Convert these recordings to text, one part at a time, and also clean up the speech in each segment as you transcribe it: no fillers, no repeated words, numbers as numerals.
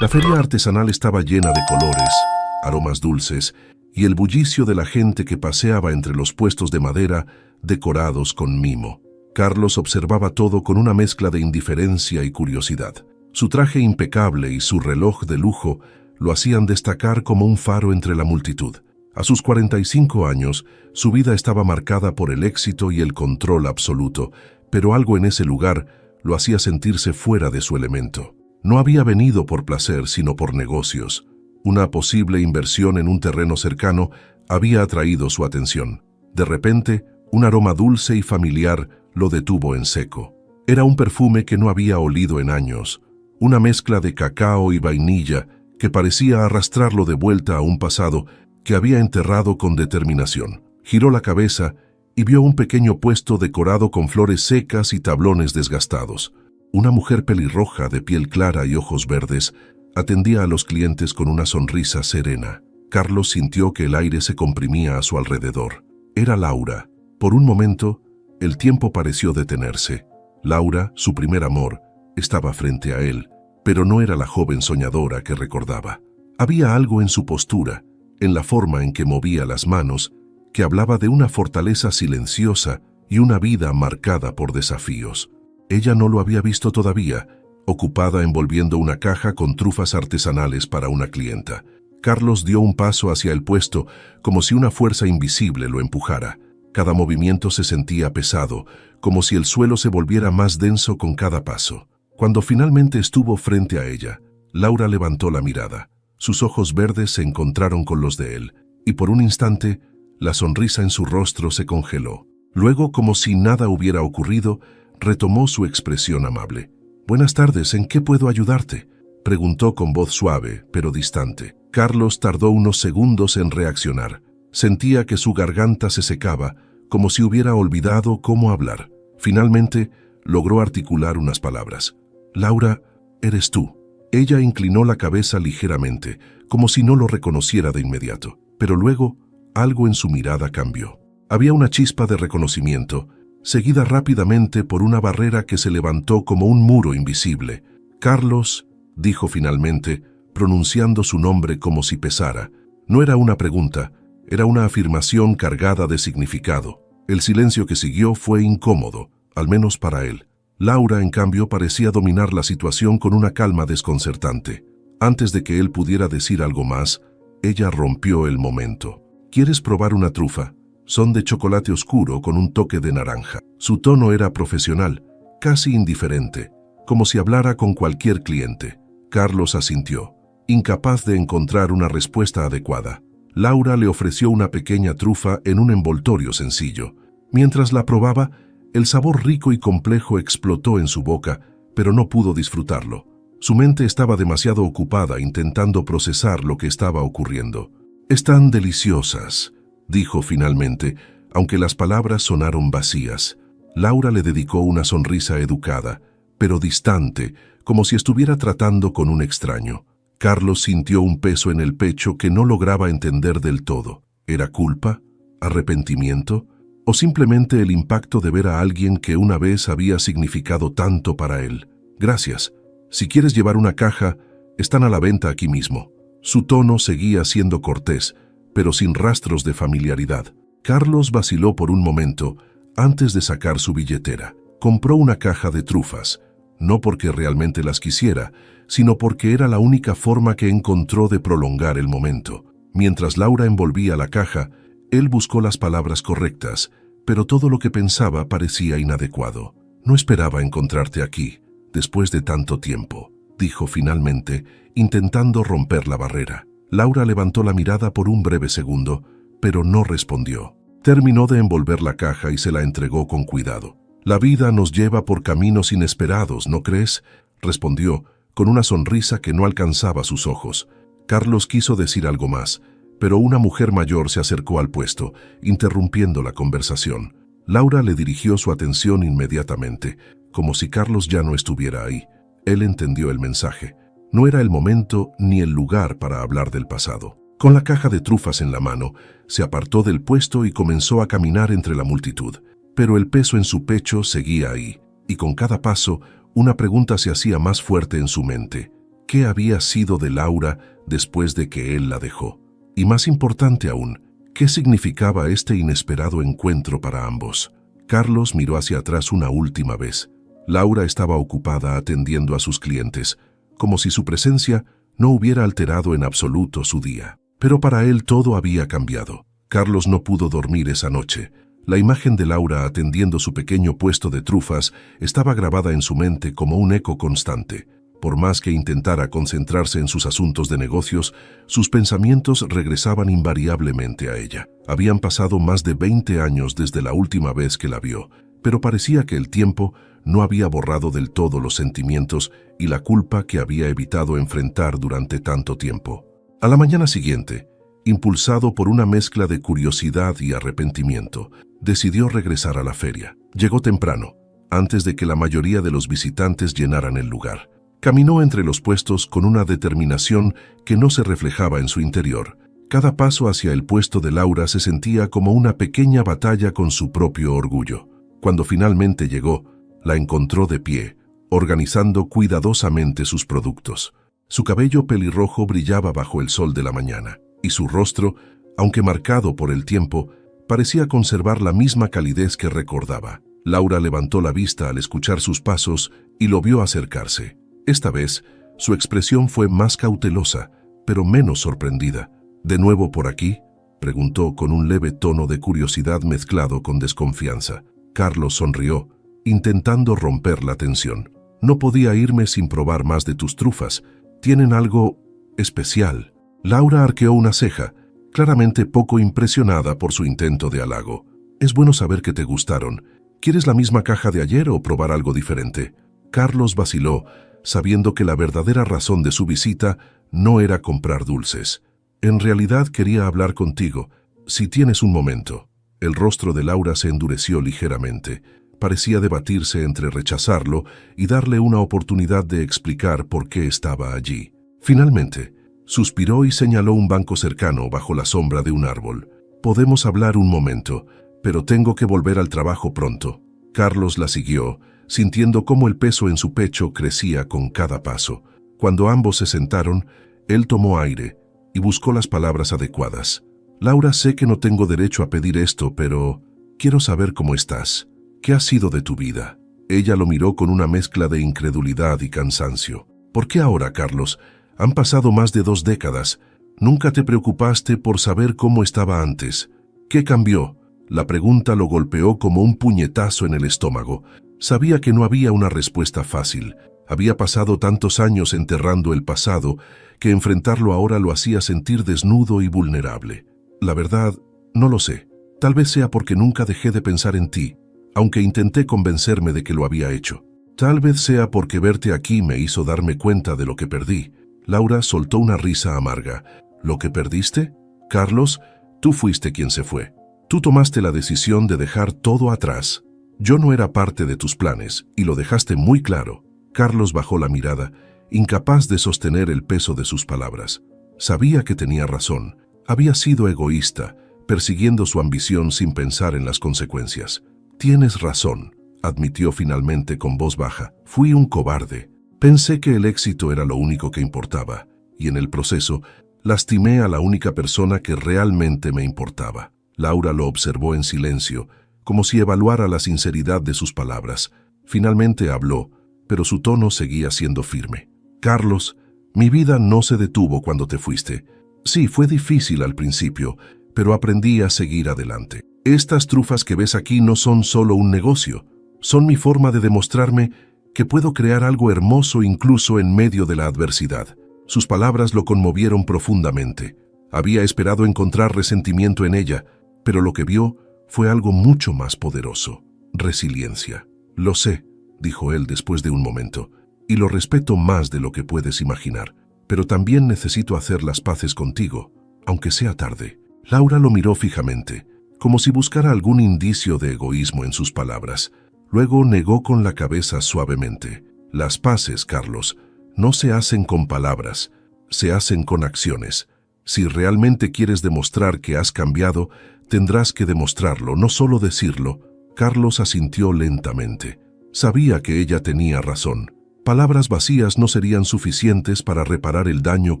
La feria artesanal estaba llena de colores, aromas dulces y el bullicio de la gente que paseaba entre los puestos de madera decorados con mimo. Carlos observaba todo con una mezcla de indiferencia y curiosidad. Su traje impecable y su reloj de lujo lo hacían destacar como un faro entre la multitud. A sus 45 años, su vida estaba marcada por el éxito y el control absoluto, pero algo en ese lugar lo hacía sentirse fuera de su elemento. No había venido por placer, sino por negocios. Una posible inversión en un terreno cercano había atraído su atención. De repente, un aroma dulce y familiar lo detuvo en seco. Era un perfume que no había olido en años, una mezcla de cacao y vainilla que parecía arrastrarlo de vuelta a un pasado que había enterrado con determinación. Giró la cabeza y vio un pequeño puesto decorado con flores secas y tablones desgastados. Una mujer pelirroja de piel clara y ojos verdes atendía a los clientes con una sonrisa serena. Carlos sintió que el aire se comprimía a su alrededor. Era Laura. Por un momento, el tiempo pareció detenerse. Laura, su primer amor, estaba frente a él, pero no era la joven soñadora que recordaba. Había algo en su postura, en la forma en que movía las manos, que hablaba de una fortaleza silenciosa y una vida marcada por desafíos. Ella no lo había visto todavía, ocupada envolviendo una caja con trufas artesanales para una clienta. Carlos dio un paso hacia el puesto, como si una fuerza invisible lo empujara. Cada movimiento se sentía pesado, como si el suelo se volviera más denso con cada paso. Cuando finalmente estuvo frente a ella, Laura levantó la mirada. Sus ojos verdes se encontraron con los de él, y por un instante, la sonrisa en su rostro se congeló. Luego, como si nada hubiera ocurrido, retomó su expresión amable. «Buenas tardes, ¿en qué puedo ayudarte?», preguntó con voz suave, pero distante. Carlos tardó unos segundos en reaccionar. Sentía que su garganta se secaba, como si hubiera olvidado cómo hablar. Finalmente, logró articular unas palabras. «Laura, eres tú». Ella inclinó la cabeza ligeramente, como si no lo reconociera de inmediato. Pero luego, algo en su mirada cambió. Había una chispa de reconocimiento, seguida rápidamente por una barrera que se levantó como un muro invisible. «Carlos», dijo finalmente, pronunciando su nombre como si pesara. No era una pregunta, era una afirmación cargada de significado. El silencio que siguió fue incómodo, al menos para él. Laura, en cambio, parecía dominar la situación con una calma desconcertante. Antes de que él pudiera decir algo más, ella rompió el momento. «¿Quieres probar una trufa? Son de chocolate oscuro con un toque de naranja». Su tono era profesional, casi indiferente, como si hablara con cualquier cliente. Carlos asintió, incapaz de encontrar una respuesta adecuada. Laura le ofreció una pequeña trufa en un envoltorio sencillo. Mientras la probaba, el sabor rico y complejo explotó en su boca, pero no pudo disfrutarlo. Su mente estaba demasiado ocupada intentando procesar lo que estaba ocurriendo. «Están deliciosas», dijo finalmente, aunque las palabras sonaron vacías. Laura le dedicó una sonrisa educada, pero distante, como si estuviera tratando con un extraño. Carlos sintió un peso en el pecho que no lograba entender del todo. ¿Era culpa? ¿Arrepentimiento? ¿O simplemente el impacto de ver a alguien que una vez había significado tanto para él? «Gracias. Si quieres llevar una caja, están a la venta aquí mismo». Su tono seguía siendo cortés, pero sin rastros de familiaridad. Carlos vaciló por un momento antes de sacar su billetera. Compró una caja de trufas, no porque realmente las quisiera, sino porque era la única forma que encontró de prolongar el momento. Mientras Laura envolvía la caja, él buscó las palabras correctas, pero todo lo que pensaba parecía inadecuado. «No esperaba encontrarte aquí, después de tanto tiempo», dijo finalmente, intentando romper la barrera. Laura levantó la mirada por un breve segundo, pero no respondió. Terminó de envolver la caja y se la entregó con cuidado. «La vida nos lleva por caminos inesperados, ¿no crees?», respondió, con una sonrisa que no alcanzaba sus ojos. Carlos quiso decir algo más, pero una mujer mayor se acercó al puesto, interrumpiendo la conversación. Laura le dirigió su atención inmediatamente, como si Carlos ya no estuviera ahí. Él entendió el mensaje. No era el momento ni el lugar para hablar del pasado. Con la caja de trufas en la mano, se apartó del puesto y comenzó a caminar entre la multitud. Pero el peso en su pecho seguía ahí, y con cada paso, una pregunta se hacía más fuerte en su mente. ¿Qué había sido de Laura después de que él la dejó? Y más importante aún, ¿qué significaba este inesperado encuentro para ambos? Carlos miró hacia atrás una última vez. Laura estaba ocupada atendiendo a sus clientes, como si su presencia no hubiera alterado en absoluto su día. Pero para él todo había cambiado. Carlos no pudo dormir esa noche. La imagen de Laura atendiendo su pequeño puesto de trufas estaba grabada en su mente como un eco constante. Por más que intentara concentrarse en sus asuntos de negocios, sus pensamientos regresaban invariablemente a ella. Habían pasado más de 20 años desde la última vez que la vio, pero parecía que el tiempo no había borrado del todo los sentimientos y la culpa que había evitado enfrentar durante tanto tiempo. A la mañana siguiente, impulsado por una mezcla de curiosidad y arrepentimiento, decidió regresar a la feria. Llegó temprano, antes de que la mayoría de los visitantes llenaran el lugar. Caminó entre los puestos con una determinación que no se reflejaba en su interior. Cada paso hacia el puesto de Laura se sentía como una pequeña batalla con su propio orgullo. Cuando finalmente llegó, la encontró de pie, organizando cuidadosamente sus productos. Su cabello pelirrojo brillaba bajo el sol de la mañana, y su rostro, aunque marcado por el tiempo, parecía conservar la misma calidez que recordaba. Laura levantó la vista al escuchar sus pasos y lo vio acercarse. Esta vez, su expresión fue más cautelosa, pero menos sorprendida. ¿De nuevo por aquí?, preguntó con un leve tono de curiosidad mezclado con desconfianza. Carlos sonrió, intentando romper la tensión. No podía irme sin probar más de tus trufas. Tienen algo especial. Laura arqueó una ceja, claramente poco impresionada por su intento de halago. Es bueno saber que te gustaron. ¿Quieres la misma caja de ayer o probar algo diferente? Carlos vaciló, sabiendo que la verdadera razón de su visita no era comprar dulces. En realidad quería hablar contigo, si tienes un momento. El rostro de Laura se endureció ligeramente. Parecía debatirse entre rechazarlo y darle una oportunidad de explicar por qué estaba allí. Finalmente, suspiró y señaló un banco cercano bajo la sombra de un árbol. Podemos hablar un momento, pero tengo que volver al trabajo pronto. Carlos la siguió, sintiendo cómo el peso en su pecho crecía con cada paso. Cuando ambos se sentaron, él tomó aire y buscó las palabras adecuadas. Laura, sé que no tengo derecho a pedir esto, pero quiero saber cómo estás. ¿Qué ha sido de tu vida? Ella lo miró con una mezcla de incredulidad y cansancio. ¿Por qué ahora, Carlos? Han pasado más de 2 décadas. ¿Nunca te preocupaste por saber cómo estaba antes? ¿Qué cambió? La pregunta lo golpeó como un puñetazo en el estómago. Sabía que no había una respuesta fácil. Había pasado tantos años enterrando el pasado que enfrentarlo ahora lo hacía sentir desnudo y vulnerable. La verdad, no lo sé. Tal vez sea porque nunca dejé de pensar en ti, aunque intenté convencerme de que lo había hecho. Tal vez sea porque verte aquí me hizo darme cuenta de lo que perdí. Laura soltó una risa amarga. ¿Lo que perdiste? Carlos, tú fuiste quien se fue. Tú tomaste la decisión de dejar todo atrás. Yo no era parte de tus planes, y lo dejaste muy claro. Carlos bajó la mirada, incapaz de sostener el peso de sus palabras. Sabía que tenía razón. Había sido egoísta, persiguiendo su ambición sin pensar en las consecuencias. Tienes razón, admitió finalmente con voz baja. Fui un cobarde. Pensé que el éxito era lo único que importaba, y en el proceso lastimé a la única persona que realmente me importaba. Laura lo observó en silencio, como si evaluara la sinceridad de sus palabras. Finalmente habló, pero su tono seguía siendo firme. Carlos, mi vida no se detuvo cuando te fuiste. Sí, fue difícil al principio, pero aprendí a seguir adelante. Estas trufas que ves aquí no son solo un negocio, son mi forma de demostrarme que puedo crear algo hermoso incluso en medio de la adversidad. Sus palabras lo conmovieron profundamente. Había esperado encontrar resentimiento en ella, pero lo que vio fue algo mucho más poderoso: resiliencia. Lo sé, dijo él después de un momento, y lo respeto más de lo que puedes imaginar, pero también necesito hacer las paces contigo, aunque sea tarde. Laura lo miró fijamente, como si buscara algún indicio de egoísmo en sus palabras. Luego negó con la cabeza suavemente. Las paces, Carlos, no se hacen con palabras, se hacen con acciones. Si realmente quieres demostrar que has cambiado, tendrás que demostrarlo, no solo decirlo. Carlos asintió lentamente. Sabía que ella tenía razón. Palabras vacías no serían suficientes para reparar el daño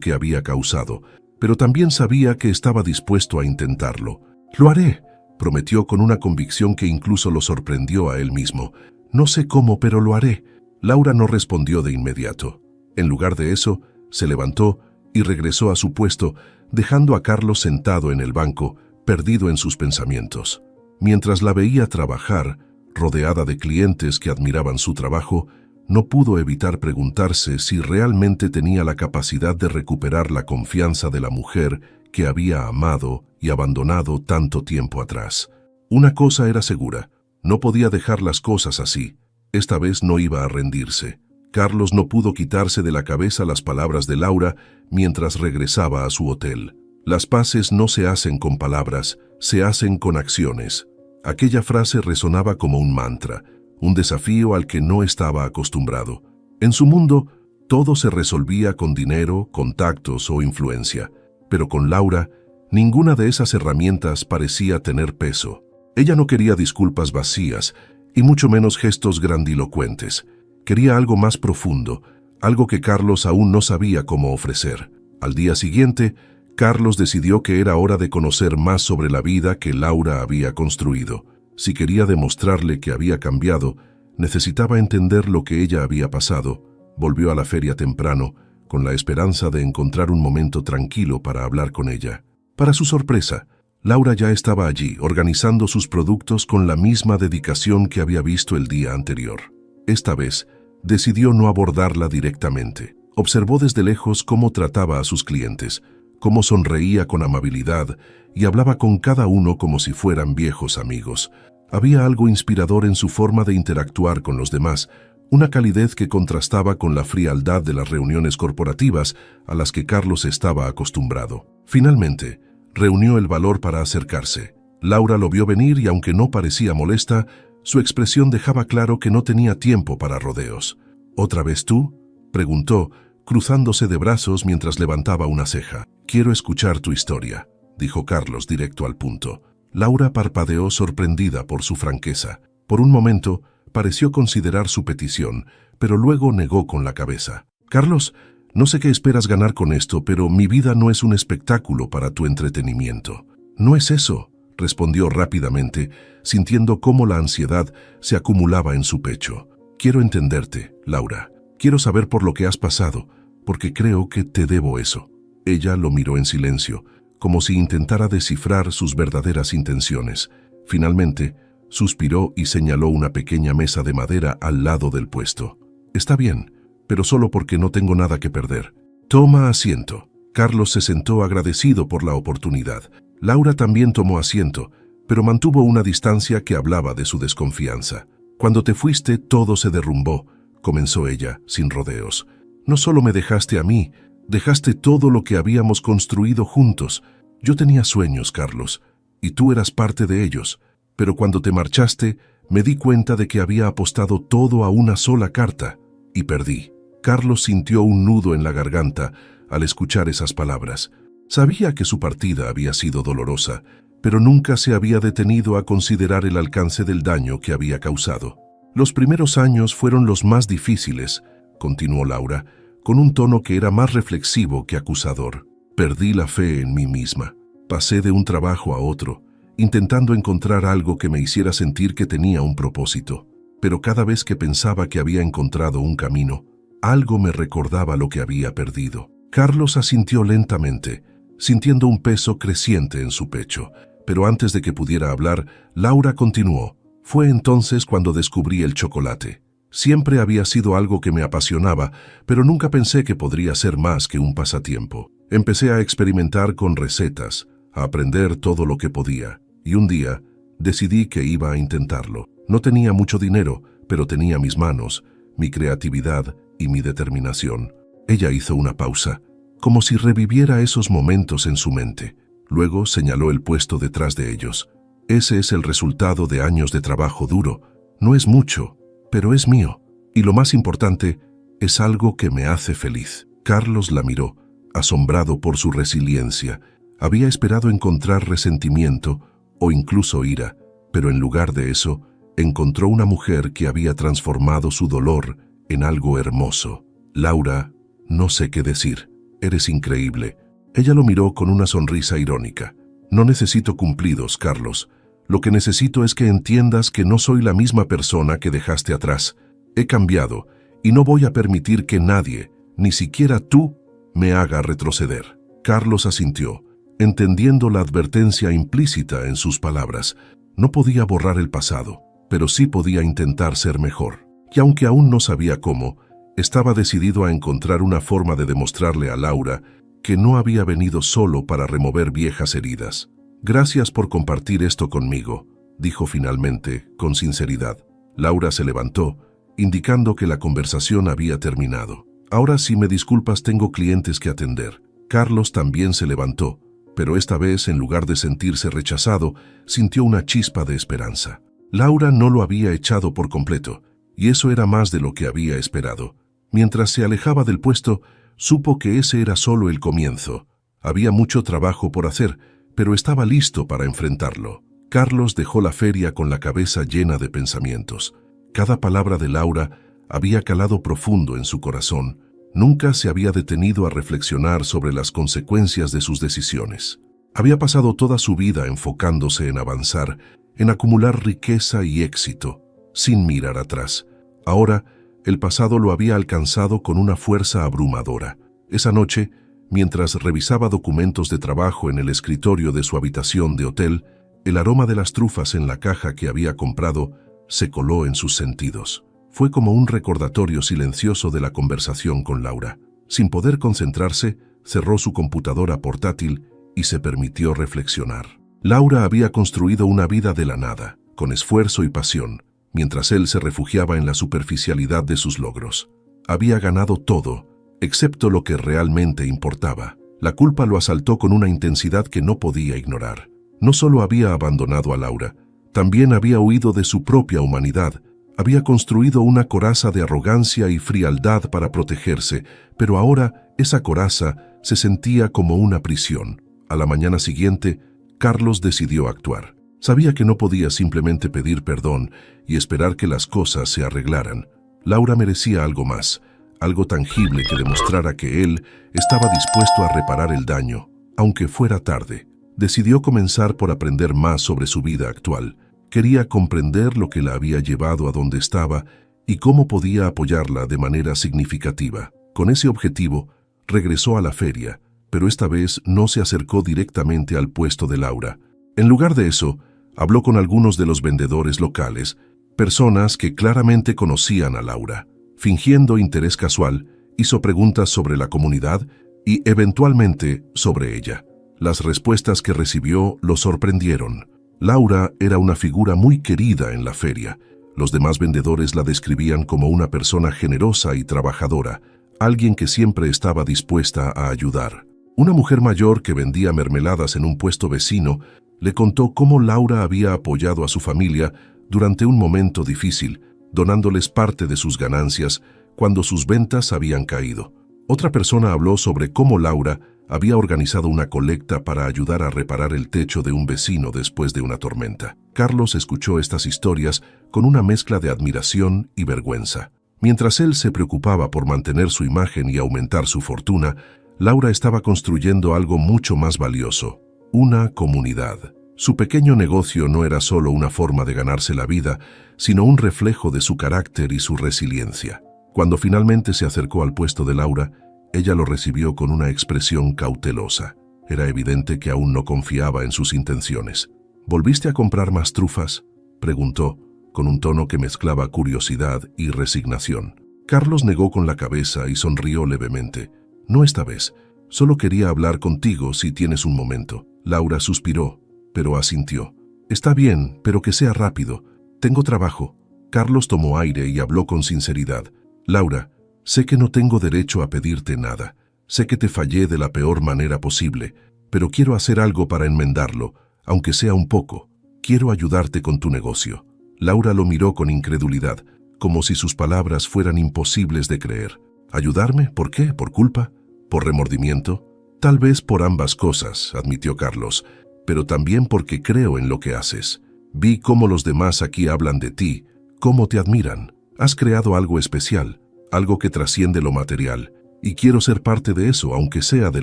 que había causado, pero también sabía que estaba dispuesto a intentarlo. «Lo haré», prometió con una convicción que incluso lo sorprendió a él mismo. «No sé cómo, pero lo haré». Laura no respondió de inmediato. En lugar de eso, se levantó y regresó a su puesto, dejando a Carlos sentado en el banco, perdido en sus pensamientos. Mientras la veía trabajar, rodeada de clientes que admiraban su trabajo, no pudo evitar preguntarse si realmente tenía la capacidad de recuperar la confianza de la mujer que había amado y abandonado tanto tiempo atrás. Una cosa era segura, no podía dejar las cosas así. Esta vez no iba a rendirse. Carlos no pudo quitarse de la cabeza las palabras de Laura mientras regresaba a su hotel. Las paces no se hacen con palabras, se hacen con acciones. Aquella frase resonaba como un mantra, un desafío al que no estaba acostumbrado. En su mundo, todo se resolvía con dinero, contactos o influencia. Pero con Laura, ninguna de esas herramientas parecía tener peso. Ella no quería disculpas vacías, y mucho menos gestos grandilocuentes. Quería algo más profundo, algo que Carlos aún no sabía cómo ofrecer. Al día siguiente, Carlos decidió que era hora de conocer más sobre la vida que Laura había construido. Si quería demostrarle que había cambiado, necesitaba entender lo que ella había pasado. Volvió a la feria temprano, con la esperanza de encontrar un momento tranquilo para hablar con ella. Para su sorpresa, Laura ya estaba allí, organizando sus productos con la misma dedicación que había visto el día anterior. Esta vez, decidió no abordarla directamente. Observó desde lejos cómo trataba a sus clientes, cómo sonreía con amabilidad y hablaba con cada uno como si fueran viejos amigos. Había algo inspirador en su forma de interactuar con los demás, una calidez que contrastaba con la frialdad de las reuniones corporativas a las que Carlos estaba acostumbrado. Finalmente, reunió el valor para acercarse. Laura lo vio venir y aunque no parecía molesta, su expresión dejaba claro que no tenía tiempo para rodeos. «¿Otra vez tú?», preguntó, cruzándose de brazos mientras levantaba una ceja. «Quiero escuchar tu historia», dijo Carlos directo al punto. Laura parpadeó sorprendida por su franqueza. Por un momento, pareció considerar su petición, pero luego negó con la cabeza. «Carlos, no sé qué esperas ganar con esto, pero mi vida no es un espectáculo para tu entretenimiento». «No es eso», respondió rápidamente, sintiendo cómo la ansiedad se acumulaba en su pecho. «Quiero entenderte, Laura. Quiero saber por lo que has pasado, porque creo que te debo eso». Ella lo miró en silencio, como si intentara descifrar sus verdaderas intenciones. Finalmente, suspiró y señaló una pequeña mesa de madera al lado del puesto. «Está bien, pero solo porque no tengo nada que perder. Toma asiento». Carlos se sentó agradecido por la oportunidad. Laura también tomó asiento, pero mantuvo una distancia que hablaba de su desconfianza. «Cuando te fuiste, todo se derrumbó», comenzó ella, sin rodeos. «No solo me dejaste a mí, dejaste todo lo que habíamos construido juntos. Yo tenía sueños, Carlos, y tú eras parte de ellos. Pero cuando te marchaste, me di cuenta de que había apostado todo a una sola carta, y perdí». Carlos sintió un nudo en la garganta al escuchar esas palabras. Sabía que su partida había sido dolorosa, pero nunca se había detenido a considerar el alcance del daño que había causado. «Los primeros años fueron los más difíciles», continuó Laura, con un tono que era más reflexivo que acusador. «Perdí la fe en mí misma. Pasé de un trabajo a otro, intentando encontrar algo que me hiciera sentir que tenía un propósito. Pero cada vez que pensaba que había encontrado un camino, algo me recordaba lo que había perdido». Carlos asintió lentamente, sintiendo un peso creciente en su pecho. Pero antes de que pudiera hablar, Laura continuó. «Fue entonces cuando descubrí el chocolate. Siempre había sido algo que me apasionaba, pero nunca pensé que podría ser más que un pasatiempo. Empecé a experimentar con recetas, a aprender todo lo que podía, y un día decidí que iba a intentarlo. No tenía mucho dinero, pero tenía mis manos, mi creatividad y mi determinación». Ella hizo una pausa, como si reviviera esos momentos en su mente. Luego señaló el puesto detrás de ellos. «Ese es el resultado de años de trabajo duro. No es mucho, pero es mío. Y lo más importante, es algo que me hace feliz». Carlos la miró, asombrado por su resiliencia. Había esperado encontrar resentimiento o incluso ira, pero en lugar de eso, encontró una mujer que había transformado su dolor en algo hermoso. Laura, no sé qué decir. Eres increíble. Ella lo miró con una sonrisa irónica. No necesito cumplidos, Carlos. Lo que necesito es que entiendas que no soy la misma persona que dejaste atrás. He cambiado y no voy a permitir que nadie, ni siquiera tú, me haga retroceder. Carlos asintió, entendiendo la advertencia implícita en sus palabras. No podía borrar el pasado, pero sí podía intentar ser mejor. Y aunque aún no sabía cómo, estaba decidido a encontrar una forma de demostrarle a Laura que no había venido solo para remover viejas heridas. Gracias por compartir esto conmigo, dijo finalmente, con sinceridad. Laura se levantó, indicando que la conversación había terminado. Ahora, si me disculpas, tengo clientes que atender. Carlos también se levantó, pero esta vez, en lugar de sentirse rechazado, sintió una chispa de esperanza. Laura no lo había echado por completo, y eso era más de lo que había esperado. Mientras se alejaba del puesto, supo que ese era solo el comienzo. Había mucho trabajo por hacer, pero estaba listo para enfrentarlo. Carlos dejó la feria con la cabeza llena de pensamientos. Cada palabra de Laura había calado profundo en su corazón. Nunca se había detenido a reflexionar sobre las consecuencias de sus decisiones. Había pasado toda su vida enfocándose en avanzar, en acumular riqueza y éxito, sin mirar atrás. Ahora, el pasado lo había alcanzado con una fuerza abrumadora. Esa noche, mientras revisaba documentos de trabajo en el escritorio de su habitación de hotel, el aroma de las trufas en la caja que había comprado se coló en sus sentidos. Fue como un recordatorio silencioso de la conversación con Laura. Sin poder concentrarse, cerró su computadora portátil y se permitió reflexionar. Laura había construido una vida de la nada, con esfuerzo y pasión, mientras él se refugiaba en la superficialidad de sus logros. Había ganado todo, excepto lo que realmente importaba. La culpa lo asaltó con una intensidad que no podía ignorar. No solo había abandonado a Laura, también había huido de su propia humanidad. Había construido una coraza de arrogancia y frialdad para protegerse, pero ahora esa coraza se sentía como una prisión. A la mañana siguiente, Carlos decidió actuar. Sabía que no podía simplemente pedir perdón y esperar que las cosas se arreglaran. Laura merecía algo más, algo tangible que demostrara que él estaba dispuesto a reparar el daño, aunque fuera tarde. Decidió comenzar por aprender más sobre su vida actual. Quería comprender lo que la había llevado a donde estaba y cómo podía apoyarla de manera significativa. Con ese objetivo, regresó a la feria, pero esta vez no se acercó directamente al puesto de Laura. En lugar de eso, habló con algunos de los vendedores locales, personas que claramente conocían a Laura. Fingiendo interés casual, hizo preguntas sobre la comunidad y, eventualmente, sobre ella. Las respuestas que recibió lo sorprendieron. Laura era una figura muy querida en la feria. Los demás vendedores la describían como una persona generosa y trabajadora, alguien que siempre estaba dispuesta a ayudar. Una mujer mayor que vendía mermeladas en un puesto vecino le contó cómo Laura había apoyado a su familia durante un momento difícil, donándoles parte de sus ganancias cuando sus ventas habían caído. Otra persona habló sobre cómo Laura había organizado una colecta para ayudar a reparar el techo de un vecino después de una tormenta. Carlos escuchó estas historias con una mezcla de admiración y vergüenza. Mientras él se preocupaba por mantener su imagen y aumentar su fortuna, Laura estaba construyendo algo mucho más valioso: una comunidad. Su pequeño negocio no era solo una forma de ganarse la vida, sino un reflejo de su carácter y su resiliencia. Cuando finalmente se acercó al puesto de Laura, ella lo recibió con una expresión cautelosa. Era evidente que aún no confiaba en sus intenciones. ¿Volviste a comprar más trufas?, preguntó, con un tono que mezclaba curiosidad y resignación. Carlos negó con la cabeza y sonrió levemente. No esta vez. Solo quería hablar contigo si tienes un momento. Laura suspiró, pero asintió. Está bien, pero que sea rápido. Tengo trabajo. Carlos tomó aire y habló con sinceridad. Laura, sé que no tengo derecho a pedirte nada. Sé que te fallé de la peor manera posible, pero quiero hacer algo para enmendarlo, aunque sea un poco. Quiero ayudarte con tu negocio. Laura lo miró con incredulidad, como si sus palabras fueran imposibles de creer. ¿Ayudarme? ¿Por qué? ¿Por culpa? ¿Por remordimiento? Tal vez por ambas cosas, admitió Carlos, pero también porque creo en lo que haces. Vi cómo los demás aquí hablan de ti, cómo te admiran. Has creado algo especial, algo que trasciende lo material, y quiero ser parte de eso, aunque sea de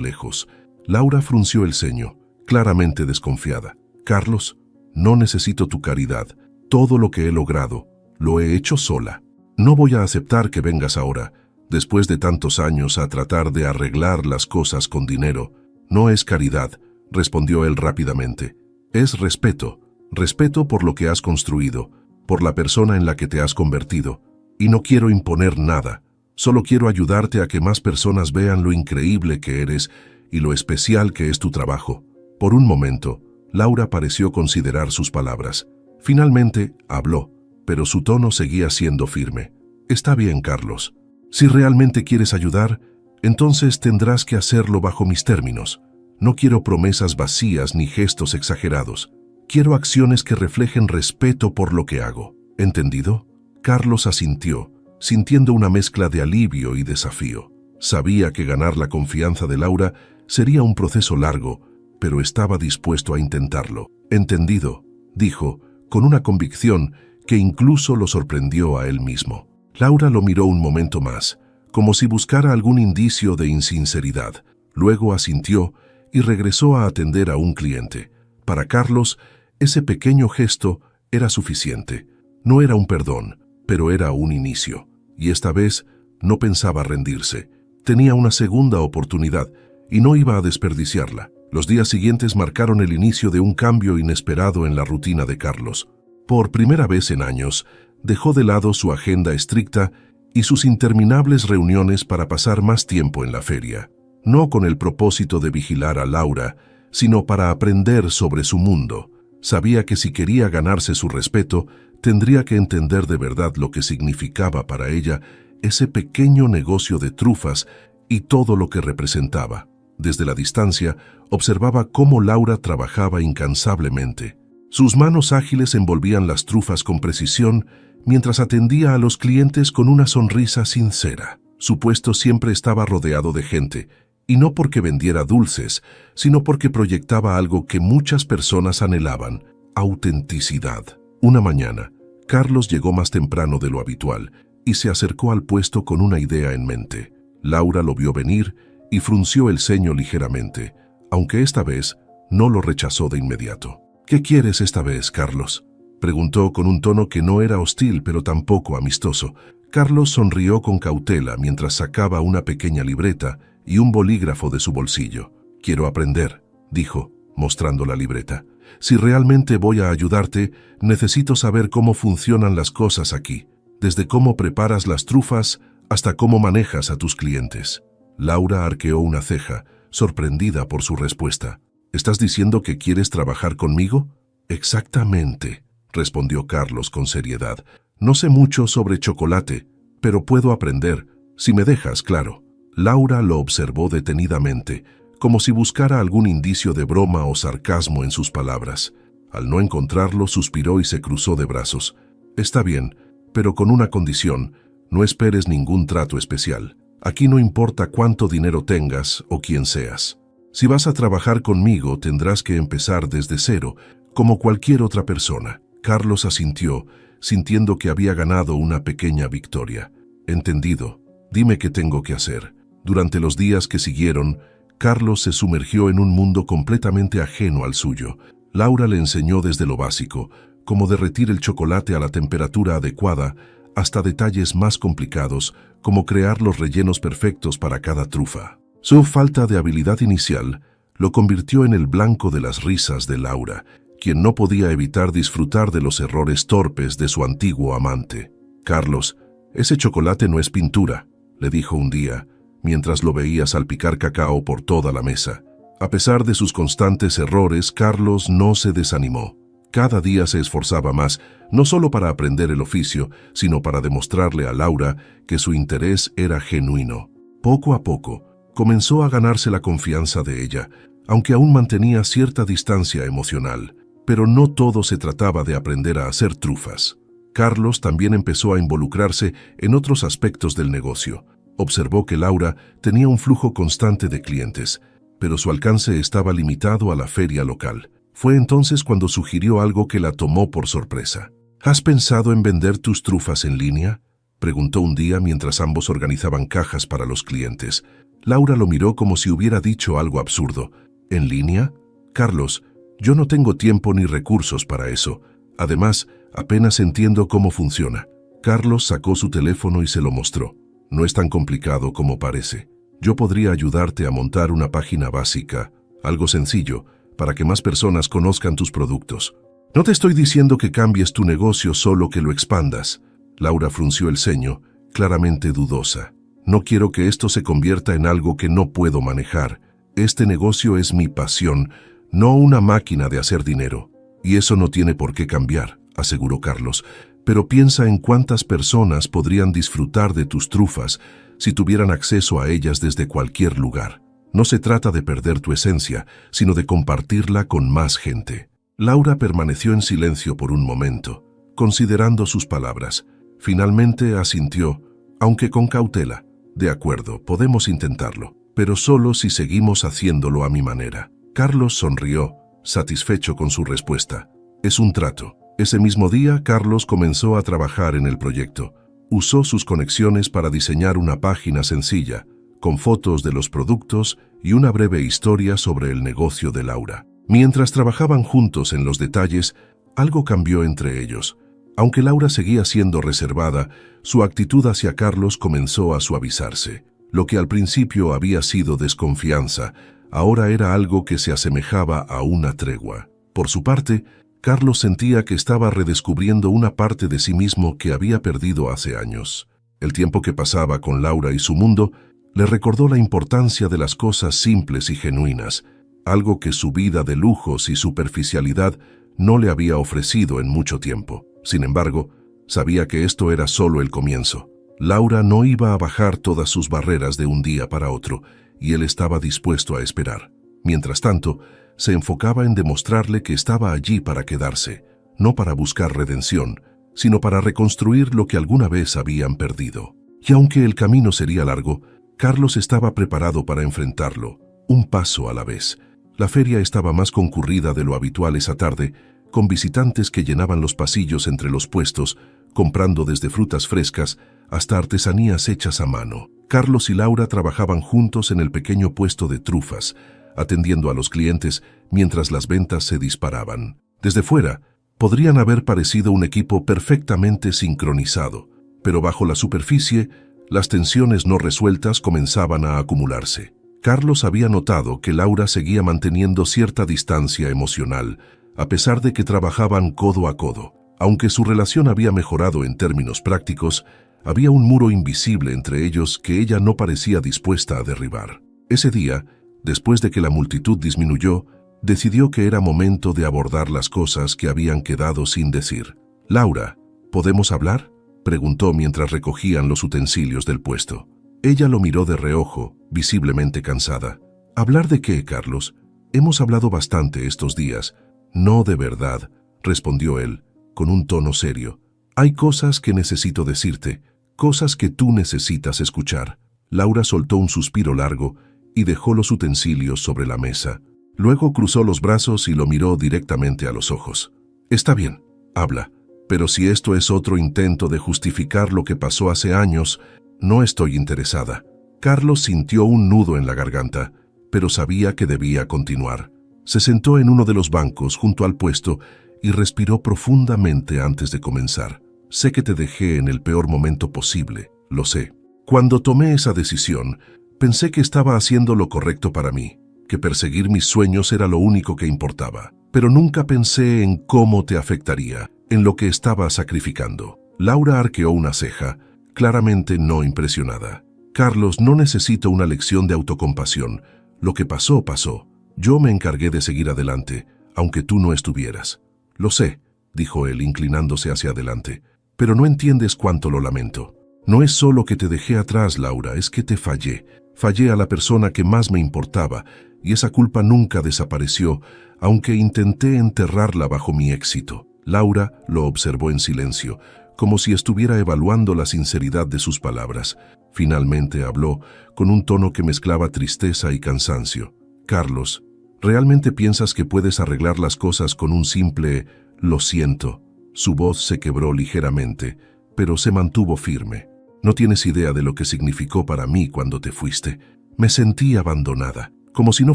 lejos. Laura frunció el ceño, claramente desconfiada. Carlos, no necesito tu caridad. Todo lo que he logrado, lo he hecho sola. No voy a aceptar que vengas ahora, después de tantos años, a tratar de arreglar las cosas con dinero. No es caridad, respondió él rápidamente. Es respeto. Respeto por lo que has construido, por la persona en la que te has convertido. Y no quiero imponer nada. Solo quiero ayudarte a que más personas vean lo increíble que eres y lo especial que es tu trabajo. Por un momento, Laura pareció considerar sus palabras. Finalmente, habló, pero su tono seguía siendo firme. Está bien, Carlos. Si realmente quieres ayudar, entonces tendrás que hacerlo bajo mis términos. No quiero promesas vacías ni gestos exagerados. Quiero acciones que reflejen respeto por lo que hago. ¿Entendido? Carlos asintió, sintiendo una mezcla de alivio y desafío. Sabía que ganar la confianza de Laura sería un proceso largo, pero estaba dispuesto a intentarlo. Entendido, dijo, con una convicción que incluso lo sorprendió a él mismo. Laura lo miró un momento más, como si buscara algún indicio de insinceridad. Luego asintió y regresó a atender a un cliente. Para Carlos, ese pequeño gesto era suficiente. No era un perdón, pero era un inicio. Y esta vez no pensaba rendirse. Tenía una segunda oportunidad y no iba a desperdiciarla. Los días siguientes marcaron el inicio de un cambio inesperado en la rutina de Carlos. Por primera vez en años, dejó de lado su agenda estricta y sus interminables reuniones para pasar más tiempo en la feria. No con el propósito de vigilar a Laura, sino para aprender sobre su mundo. Sabía que si quería ganarse su respeto, tendría que entender de verdad lo que significaba para ella ese pequeño negocio de trufas y todo lo que representaba. Desde la distancia, observaba cómo Laura trabajaba incansablemente. Sus manos ágiles envolvían las trufas con precisión, mientras atendía a los clientes con una sonrisa sincera. Su puesto siempre estaba rodeado de gente, y no porque vendiera dulces, sino porque proyectaba algo que muchas personas anhelaban: autenticidad. Una mañana, Carlos llegó más temprano de lo habitual y se acercó al puesto con una idea en mente. Laura lo vio venir y frunció el ceño ligeramente, aunque esta vez no lo rechazó de inmediato. «¿Qué quieres esta vez, Carlos?», preguntó con un tono que no era hostil pero tampoco amistoso. Carlos sonrió con cautela mientras sacaba una pequeña libreta y un bolígrafo de su bolsillo. «Quiero aprender», dijo, mostrando la libreta. «Si realmente voy a ayudarte, necesito saber cómo funcionan las cosas aquí, desde cómo preparas las trufas hasta cómo manejas a tus clientes». Laura arqueó una ceja, sorprendida por su respuesta. «¿Estás diciendo que quieres trabajar conmigo?». «Exactamente», respondió Carlos con seriedad. «No sé mucho sobre chocolate, pero puedo aprender, si me dejas, claro». Laura lo observó detenidamente, como si buscara algún indicio de broma o sarcasmo en sus palabras. Al no encontrarlo, suspiró y se cruzó de brazos. «Está bien, pero con una condición: no esperes ningún trato especial. Aquí no importa cuánto dinero tengas o quién seas. Si vas a trabajar conmigo, tendrás que empezar desde cero, como cualquier otra persona». Carlos asintió, sintiendo que había ganado una pequeña victoria. «Entendido. Dime qué tengo que hacer». Durante los días que siguieron, Carlos se sumergió en un mundo completamente ajeno al suyo. Laura le enseñó desde lo básico, como derretir el chocolate a la temperatura adecuada, hasta detalles más complicados, como crear los rellenos perfectos para cada trufa. Su falta de habilidad inicial lo convirtió en el blanco de las risas de Laura, quien no podía evitar disfrutar de los errores torpes de su antiguo amante. «Carlos, ese chocolate no es pintura», le dijo un día, mientras lo veía salpicar cacao por toda la mesa. A pesar de sus constantes errores, Carlos no se desanimó. Cada día se esforzaba más, no solo para aprender el oficio, sino para demostrarle a Laura que su interés era genuino. Poco a poco, comenzó a ganarse la confianza de ella, aunque aún mantenía cierta distancia emocional. Pero no todo se trataba de aprender a hacer trufas. Carlos también empezó a involucrarse en otros aspectos del negocio. Observó que Laura tenía un flujo constante de clientes, pero su alcance estaba limitado a la feria local. Fue entonces cuando sugirió algo que la tomó por sorpresa. «¿Has pensado en vender tus trufas en línea?». Preguntó un día mientras ambos organizaban cajas para los clientes. Laura lo miró como si hubiera dicho algo absurdo. ¿En línea? Carlos, yo no tengo tiempo ni recursos para eso. Además, apenas entiendo cómo funciona. Carlos sacó su teléfono y se lo mostró. No es tan complicado como parece. Yo podría ayudarte a montar una página básica, algo sencillo, para que más personas conozcan tus productos. No te estoy diciendo que cambies tu negocio, solo que lo expandas. Laura frunció el ceño, claramente dudosa. No quiero que esto se convierta en algo que no puedo manejar. Este negocio es mi pasión, no una máquina de hacer dinero. Y eso no tiene por qué cambiar, aseguró Carlos. Pero piensa en cuántas personas podrían disfrutar de tus trufas si tuvieran acceso a ellas desde cualquier lugar. No se trata de perder tu esencia, sino de compartirla con más gente. Laura permaneció en silencio por un momento, considerando sus palabras. Finalmente asintió, aunque con cautela. De acuerdo, podemos intentarlo, pero solo si seguimos haciéndolo a mi manera. Carlos sonrió, satisfecho con su respuesta. Es un trato. Ese mismo día, Carlos comenzó a trabajar en el proyecto. Usó sus conexiones para diseñar una página sencilla, con fotos de los productos y una breve historia sobre el negocio de Laura. Mientras trabajaban juntos en los detalles, algo cambió entre ellos. Aunque Laura seguía siendo reservada, su actitud hacia Carlos comenzó a suavizarse. Lo que al principio había sido desconfianza, ahora era algo que se asemejaba a una tregua. Por su parte, Carlos sentía que estaba redescubriendo una parte de sí mismo que había perdido hace años. El tiempo que pasaba con Laura y su mundo le recordó la importancia de las cosas simples y genuinas, algo que su vida de lujos y superficialidad no le había ofrecido en mucho tiempo. Sin embargo, sabía que esto era solo el comienzo. Laura no iba a bajar todas sus barreras de un día para otro, y él estaba dispuesto a esperar. Mientras tanto, se enfocaba en demostrarle que estaba allí para quedarse, no para buscar redención, sino para reconstruir lo que alguna vez habían perdido. Y aunque el camino sería largo, Carlos estaba preparado para enfrentarlo, un paso a la vez. La feria estaba más concurrida de lo habitual esa tarde, con visitantes que llenaban los pasillos entre los puestos, comprando desde frutas frescas hasta artesanías hechas a mano. Carlos y Laura trabajaban juntos en el pequeño puesto de trufas, atendiendo a los clientes mientras las ventas se disparaban. Desde fuera, podrían haber parecido un equipo perfectamente sincronizado, pero bajo la superficie, las tensiones no resueltas comenzaban a acumularse. Carlos había notado que Laura seguía manteniendo cierta distancia emocional, a pesar de que trabajaban codo a codo. Aunque su relación había mejorado en términos prácticos, había un muro invisible entre ellos que ella no parecía dispuesta a derribar. Ese día, después de que la multitud disminuyó, decidió que era momento de abordar las cosas que habían quedado sin decir. «Laura, ¿podemos hablar?», preguntó mientras recogían los utensilios del puesto. Ella lo miró de reojo, visiblemente cansada. «¿Hablar de qué, Carlos? Hemos hablado bastante estos días». «No de verdad», respondió él, con un tono serio. «Hay cosas que necesito decirte, cosas que tú necesitas escuchar». Laura soltó un suspiro largo y dejó los utensilios sobre la mesa. Luego cruzó los brazos y lo miró directamente a los ojos. «Está bien, habla, pero si esto es otro intento de justificar lo que pasó hace años, no estoy interesada». Carlos sintió un nudo en la garganta, pero sabía que debía continuar. Se sentó en uno de los bancos junto al puesto y respiró profundamente antes de comenzar. «Sé que te dejé en el peor momento posible, lo sé. Cuando tomé esa decisión, pensé que estaba haciendo lo correcto para mí, que perseguir mis sueños era lo único que importaba. Pero nunca pensé en cómo te afectaría, en lo que estaba sacrificando». Laura arqueó una ceja, claramente no impresionada. «Carlos, no necesito una lección de autocompasión. Lo que pasó, pasó. Yo me encargué de seguir adelante, aunque tú no estuvieras». «Lo sé», dijo él inclinándose hacia adelante, «pero no entiendes cuánto lo lamento. No es solo que te dejé atrás, Laura, es que te fallé. Fallé a la persona que más me importaba, y esa culpa nunca desapareció, aunque intenté enterrarla bajo mi éxito». Laura lo observó en silencio, como si estuviera evaluando la sinceridad de sus palabras. Finalmente habló, con un tono que mezclaba tristeza y cansancio. «Carlos, ¿realmente piensas que puedes arreglar las cosas con un simple «lo siento»?» Su voz se quebró ligeramente, pero se mantuvo firme. No tienes idea de lo que significó para mí cuando te fuiste. Me sentí abandonada, como si no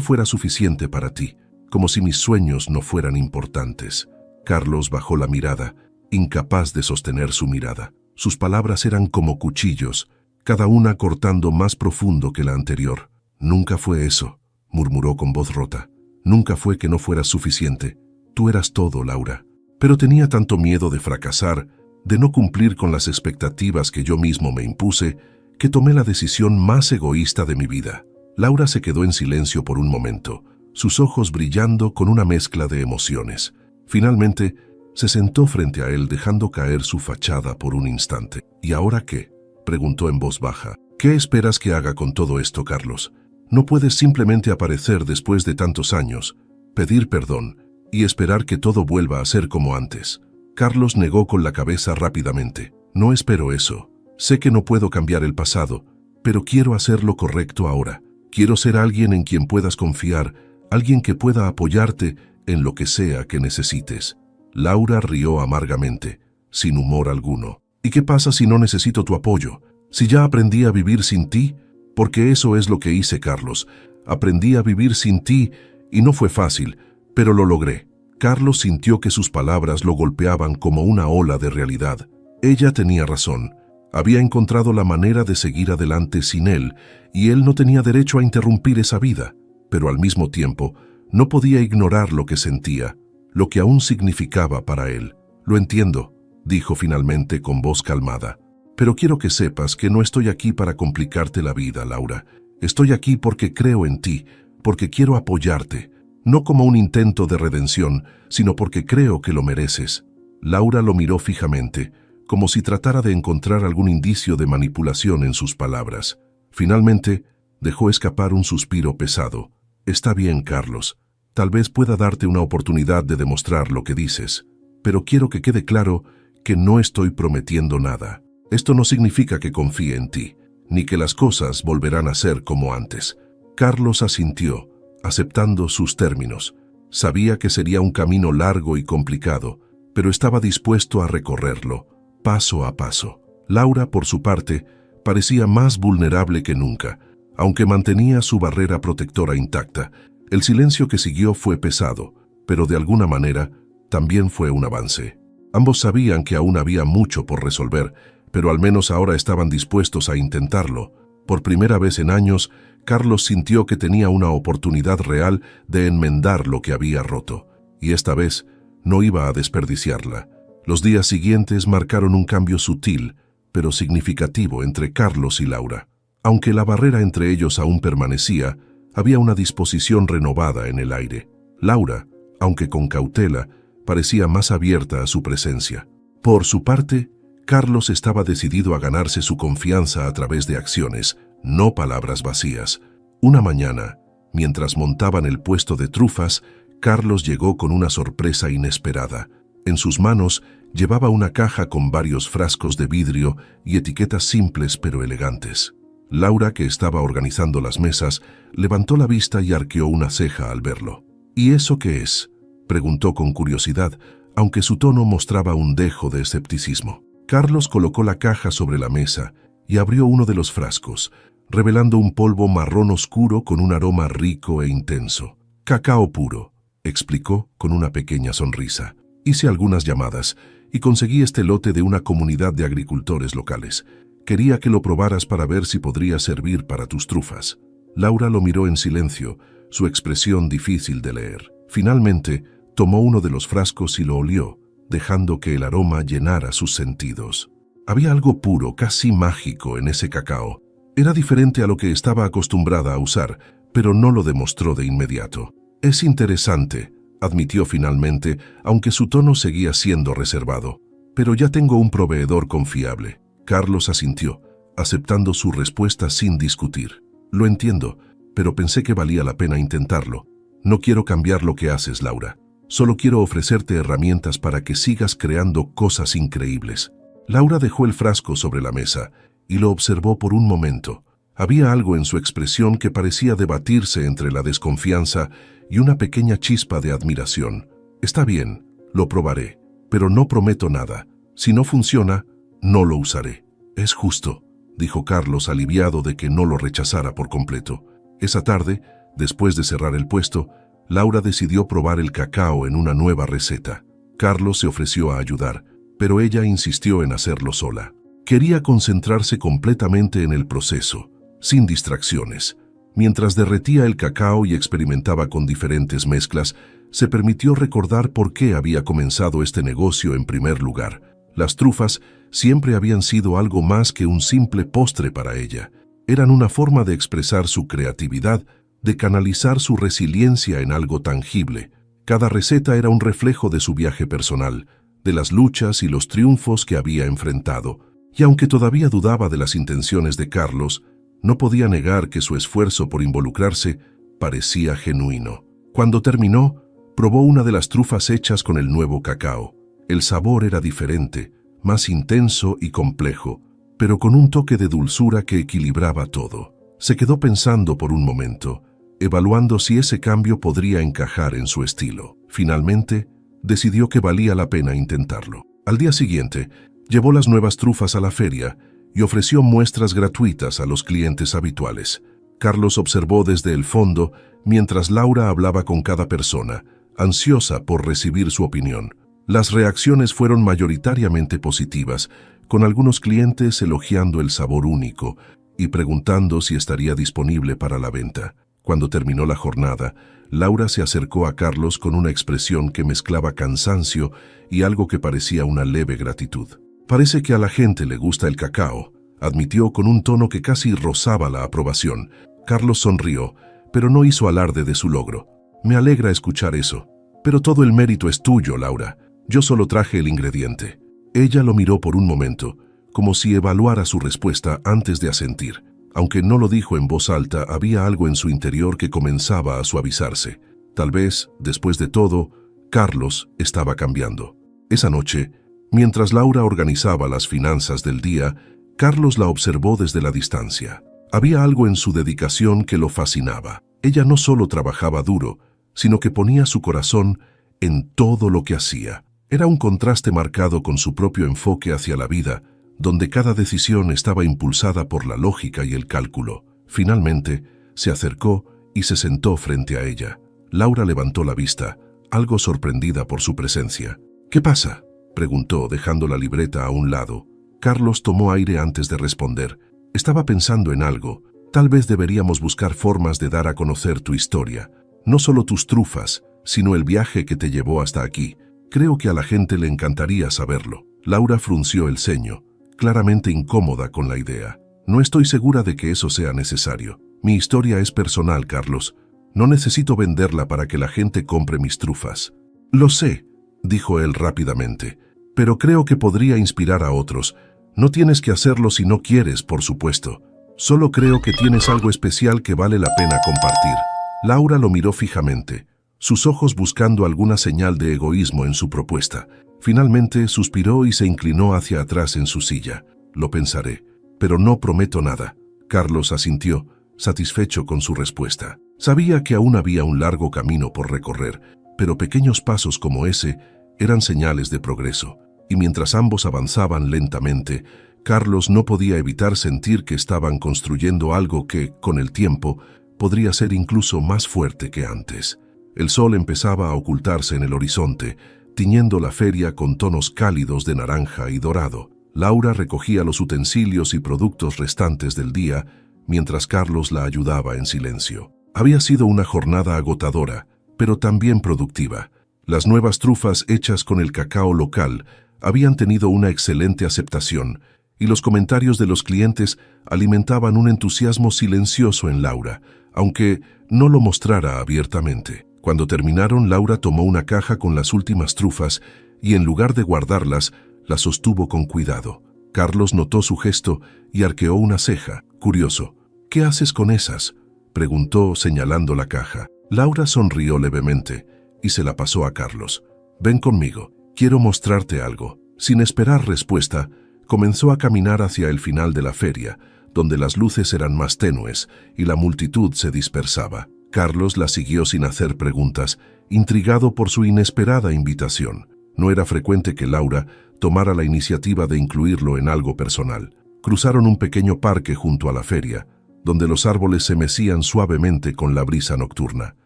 fuera suficiente para ti, como si mis sueños no fueran importantes. Carlos bajó la mirada, incapaz de sostener su mirada. Sus palabras eran como cuchillos, cada una cortando más profundo que la anterior. Nunca fue eso, murmuró con voz rota. Nunca fue que no fueras suficiente. Tú eras todo, Laura. Pero tenía tanto miedo de fracasar, de no cumplir con las expectativas que yo mismo me impuse, que tomé la decisión más egoísta de mi vida. Laura se quedó en silencio por un momento, sus ojos brillando con una mezcla de emociones. Finalmente, se sentó frente a él dejando caer su fachada por un instante. ¿Y ahora qué?, preguntó en voz baja. ¿Qué esperas que haga con todo esto, Carlos? No puedes simplemente aparecer después de tantos años, pedir perdón y esperar que todo vuelva a ser como antes. Carlos negó con la cabeza rápidamente. No espero eso. Sé que no puedo cambiar el pasado, pero quiero hacer lo correcto ahora. Quiero ser alguien en quien puedas confiar, alguien que pueda apoyarte en lo que sea que necesites. Laura rió amargamente, sin humor alguno. ¿Y qué pasa si no necesito tu apoyo? Si ya aprendí a vivir sin ti, porque eso es lo que hice, Carlos. Aprendí a vivir sin ti y no fue fácil, pero lo logré. Carlos sintió que sus palabras lo golpeaban como una ola de realidad. Ella tenía razón. Había encontrado la manera de seguir adelante sin él, y él no tenía derecho a interrumpir esa vida. Pero al mismo tiempo, no podía ignorar lo que sentía, lo que aún significaba para él. Lo entiendo, dijo finalmente con voz calmada. Pero quiero que sepas que no estoy aquí para complicarte la vida, Laura. Estoy aquí porque creo en ti, porque quiero apoyarte. No como un intento de redención, sino porque creo que lo mereces. Laura lo miró fijamente, como si tratara de encontrar algún indicio de manipulación en sus palabras. Finalmente, dejó escapar un suspiro pesado. Está bien, Carlos. Tal vez pueda darte una oportunidad de demostrar lo que dices, pero quiero que quede claro que no estoy prometiendo nada. Esto no significa que confíe en ti, ni que las cosas volverán a ser como antes. Carlos asintió, aceptando sus términos. Sabía que sería un camino largo y complicado, pero estaba dispuesto a recorrerlo, paso a paso. Laura, por su parte, parecía más vulnerable que nunca, aunque mantenía su barrera protectora intacta. El silencio que siguió fue pesado, pero de alguna manera también fue un avance. Ambos sabían que aún había mucho por resolver, pero al menos ahora estaban dispuestos a intentarlo. Por primera vez en años, Carlos sintió que tenía una oportunidad real de enmendar lo que había roto, y esta vez no iba a desperdiciarla. Los días siguientes marcaron un cambio sutil, pero significativo entre Carlos y Laura. Aunque la barrera entre ellos aún permanecía, había una disposición renovada en el aire. Laura, aunque con cautela, parecía más abierta a su presencia. Por su parte, Carlos estaba decidido a ganarse su confianza a través de acciones, no palabras vacías. Una mañana, mientras montaban el puesto de trufas, Carlos llegó con una sorpresa inesperada. En sus manos llevaba una caja con varios frascos de vidrio y etiquetas simples pero elegantes. Laura, que estaba organizando las mesas, levantó la vista y arqueó una ceja al verlo. ¿Y eso qué es?, preguntó con curiosidad, aunque su tono mostraba un dejo de escepticismo. Carlos colocó la caja sobre la mesa y abrió uno de los frascos, revelando un polvo marrón oscuro con un aroma rico e intenso. «Cacao puro», explicó con una pequeña sonrisa. «Hice algunas llamadas y conseguí este lote de una comunidad de agricultores locales. Quería que lo probaras para ver si podría servir para tus trufas». Laura lo miró en silencio, su expresión difícil de leer. Finalmente, tomó uno de los frascos y lo olió, dejando que el aroma llenara sus sentidos. Había algo puro, casi mágico en ese cacao. Era diferente a lo que estaba acostumbrada a usar, pero no lo demostró de inmediato. «Es interesante», admitió finalmente, aunque su tono seguía siendo reservado. «Pero ya tengo un proveedor confiable». Carlos asintió, aceptando su respuesta sin discutir. «Lo entiendo, pero pensé que valía la pena intentarlo. No quiero cambiar lo que haces, Laura. Solo quiero ofrecerte herramientas para que sigas creando cosas increíbles». Laura dejó el frasco sobre la mesa y lo observó por un momento. Había algo en su expresión que parecía debatirse entre la desconfianza y una pequeña chispa de admiración. «Está bien, lo probaré, pero no prometo nada. Si no funciona, no lo usaré. Es justo, dijo Carlos, aliviado de que no lo rechazara por completo. Esa tarde, después de cerrar el puesto, Laura decidió probar el cacao en una nueva receta. Carlos se ofreció a ayudar, pero ella insistió en hacerlo sola. Quería concentrarse completamente en el proceso, sin distracciones. Mientras derretía el cacao y experimentaba con diferentes mezclas, se permitió recordar por qué había comenzado este negocio en primer lugar. Las trufas siempre habían sido algo más que un simple postre para ella. Eran una forma de expresar su creatividad, de canalizar su resiliencia en algo tangible. Cada receta era un reflejo de su viaje personal, de las luchas y los triunfos que había enfrentado. Y aunque todavía dudaba de las intenciones de Carlos, no podía negar que su esfuerzo por involucrarse parecía genuino. Cuando terminó, probó una de las trufas hechas con el nuevo cacao. El sabor era diferente, más intenso y complejo, pero con un toque de dulzura que equilibraba todo. Se quedó pensando por un momento, evaluando si ese cambio podría encajar en su estilo. Finalmente, decidió que valía la pena intentarlo. Al día siguiente, llevó las nuevas trufas a la feria y ofreció muestras gratuitas a los clientes habituales. Carlos observó desde el fondo mientras Laura hablaba con cada persona, ansiosa por recibir su opinión. Las reacciones fueron mayoritariamente positivas, con algunos clientes elogiando el sabor único y preguntando si estaría disponible para la venta. Cuando terminó la jornada, Laura se acercó a Carlos con una expresión que mezclaba cansancio y algo que parecía una leve gratitud. «Parece que a la gente le gusta el cacao», admitió con un tono que casi rozaba la aprobación. Carlos sonrió, pero no hizo alarde de su logro. «Me alegra escuchar eso. Pero todo el mérito es tuyo, Laura. Yo solo traje el ingrediente». Ella lo miró por un momento, como si evaluara su respuesta antes de asentir. Aunque no lo dijo en voz alta, había algo en su interior que comenzaba a suavizarse. Tal vez, después de todo, Carlos estaba cambiando. Esa noche, mientras Laura organizaba las finanzas del día, Carlos la observó desde la distancia. Había algo en su dedicación que lo fascinaba. Ella no solo trabajaba duro, sino que ponía su corazón en todo lo que hacía. Era un contraste marcado con su propio enfoque hacia la vida, donde cada decisión estaba impulsada por la lógica y el cálculo. Finalmente, se acercó y se sentó frente a ella. Laura levantó la vista, algo sorprendida por su presencia. «¿Qué pasa?», preguntó, dejando la libreta a un lado. Carlos tomó aire antes de responder. «Estaba pensando en algo. Tal vez deberíamos buscar formas de dar a conocer tu historia. No solo tus trufas, sino el viaje que te llevó hasta aquí. Creo que a la gente le encantaría saberlo». Laura frunció el ceño, claramente incómoda con la idea. «No estoy segura de que eso sea necesario. Mi historia es personal, Carlos. No necesito venderla para que la gente compre mis trufas». «Lo sé», dijo él rápidamente, «pero creo que podría inspirar a otros. No tienes que hacerlo si no quieres, por supuesto. Solo creo que tienes algo especial que vale la pena compartir». Laura lo miró fijamente, sus ojos buscando alguna señal de egoísmo en su propuesta. Finalmente suspiró y se inclinó hacia atrás en su silla. «Lo pensaré, pero no prometo nada». Carlos asintió, satisfecho con su respuesta. Sabía que aún había un largo camino por recorrer, pero pequeños pasos como ese eran señales de progreso. Y mientras ambos avanzaban lentamente, Carlos no podía evitar sentir que estaban construyendo algo que, con el tiempo, podría ser incluso más fuerte que antes. El sol empezaba a ocultarse en el horizonte, tiñendo la feria con tonos cálidos de naranja y dorado. Laura recogía los utensilios y productos restantes del día, mientras Carlos la ayudaba en silencio. Había sido una jornada agotadora, pero también productiva. Las nuevas trufas hechas con el cacao local habían tenido una excelente aceptación, y los comentarios de los clientes alimentaban un entusiasmo silencioso en Laura, aunque no lo mostrara abiertamente. Cuando terminaron, Laura tomó una caja con las últimas trufas y, en lugar de guardarlas, las sostuvo con cuidado. Carlos notó su gesto y arqueó una ceja. «Curioso. ¿Qué haces con esas?», preguntó, señalando la caja. Laura sonrió levemente y se la pasó a Carlos. «Ven conmigo. Quiero mostrarte algo». Sin esperar respuesta, comenzó a caminar hacia el final de la feria, donde las luces eran más tenues y la multitud se dispersaba. Carlos la siguió sin hacer preguntas, intrigado por su inesperada invitación. No era frecuente que Laura tomara la iniciativa de incluirlo en algo personal. Cruzaron un pequeño parque junto a la feria, donde los árboles se mecían suavemente con la brisa nocturna.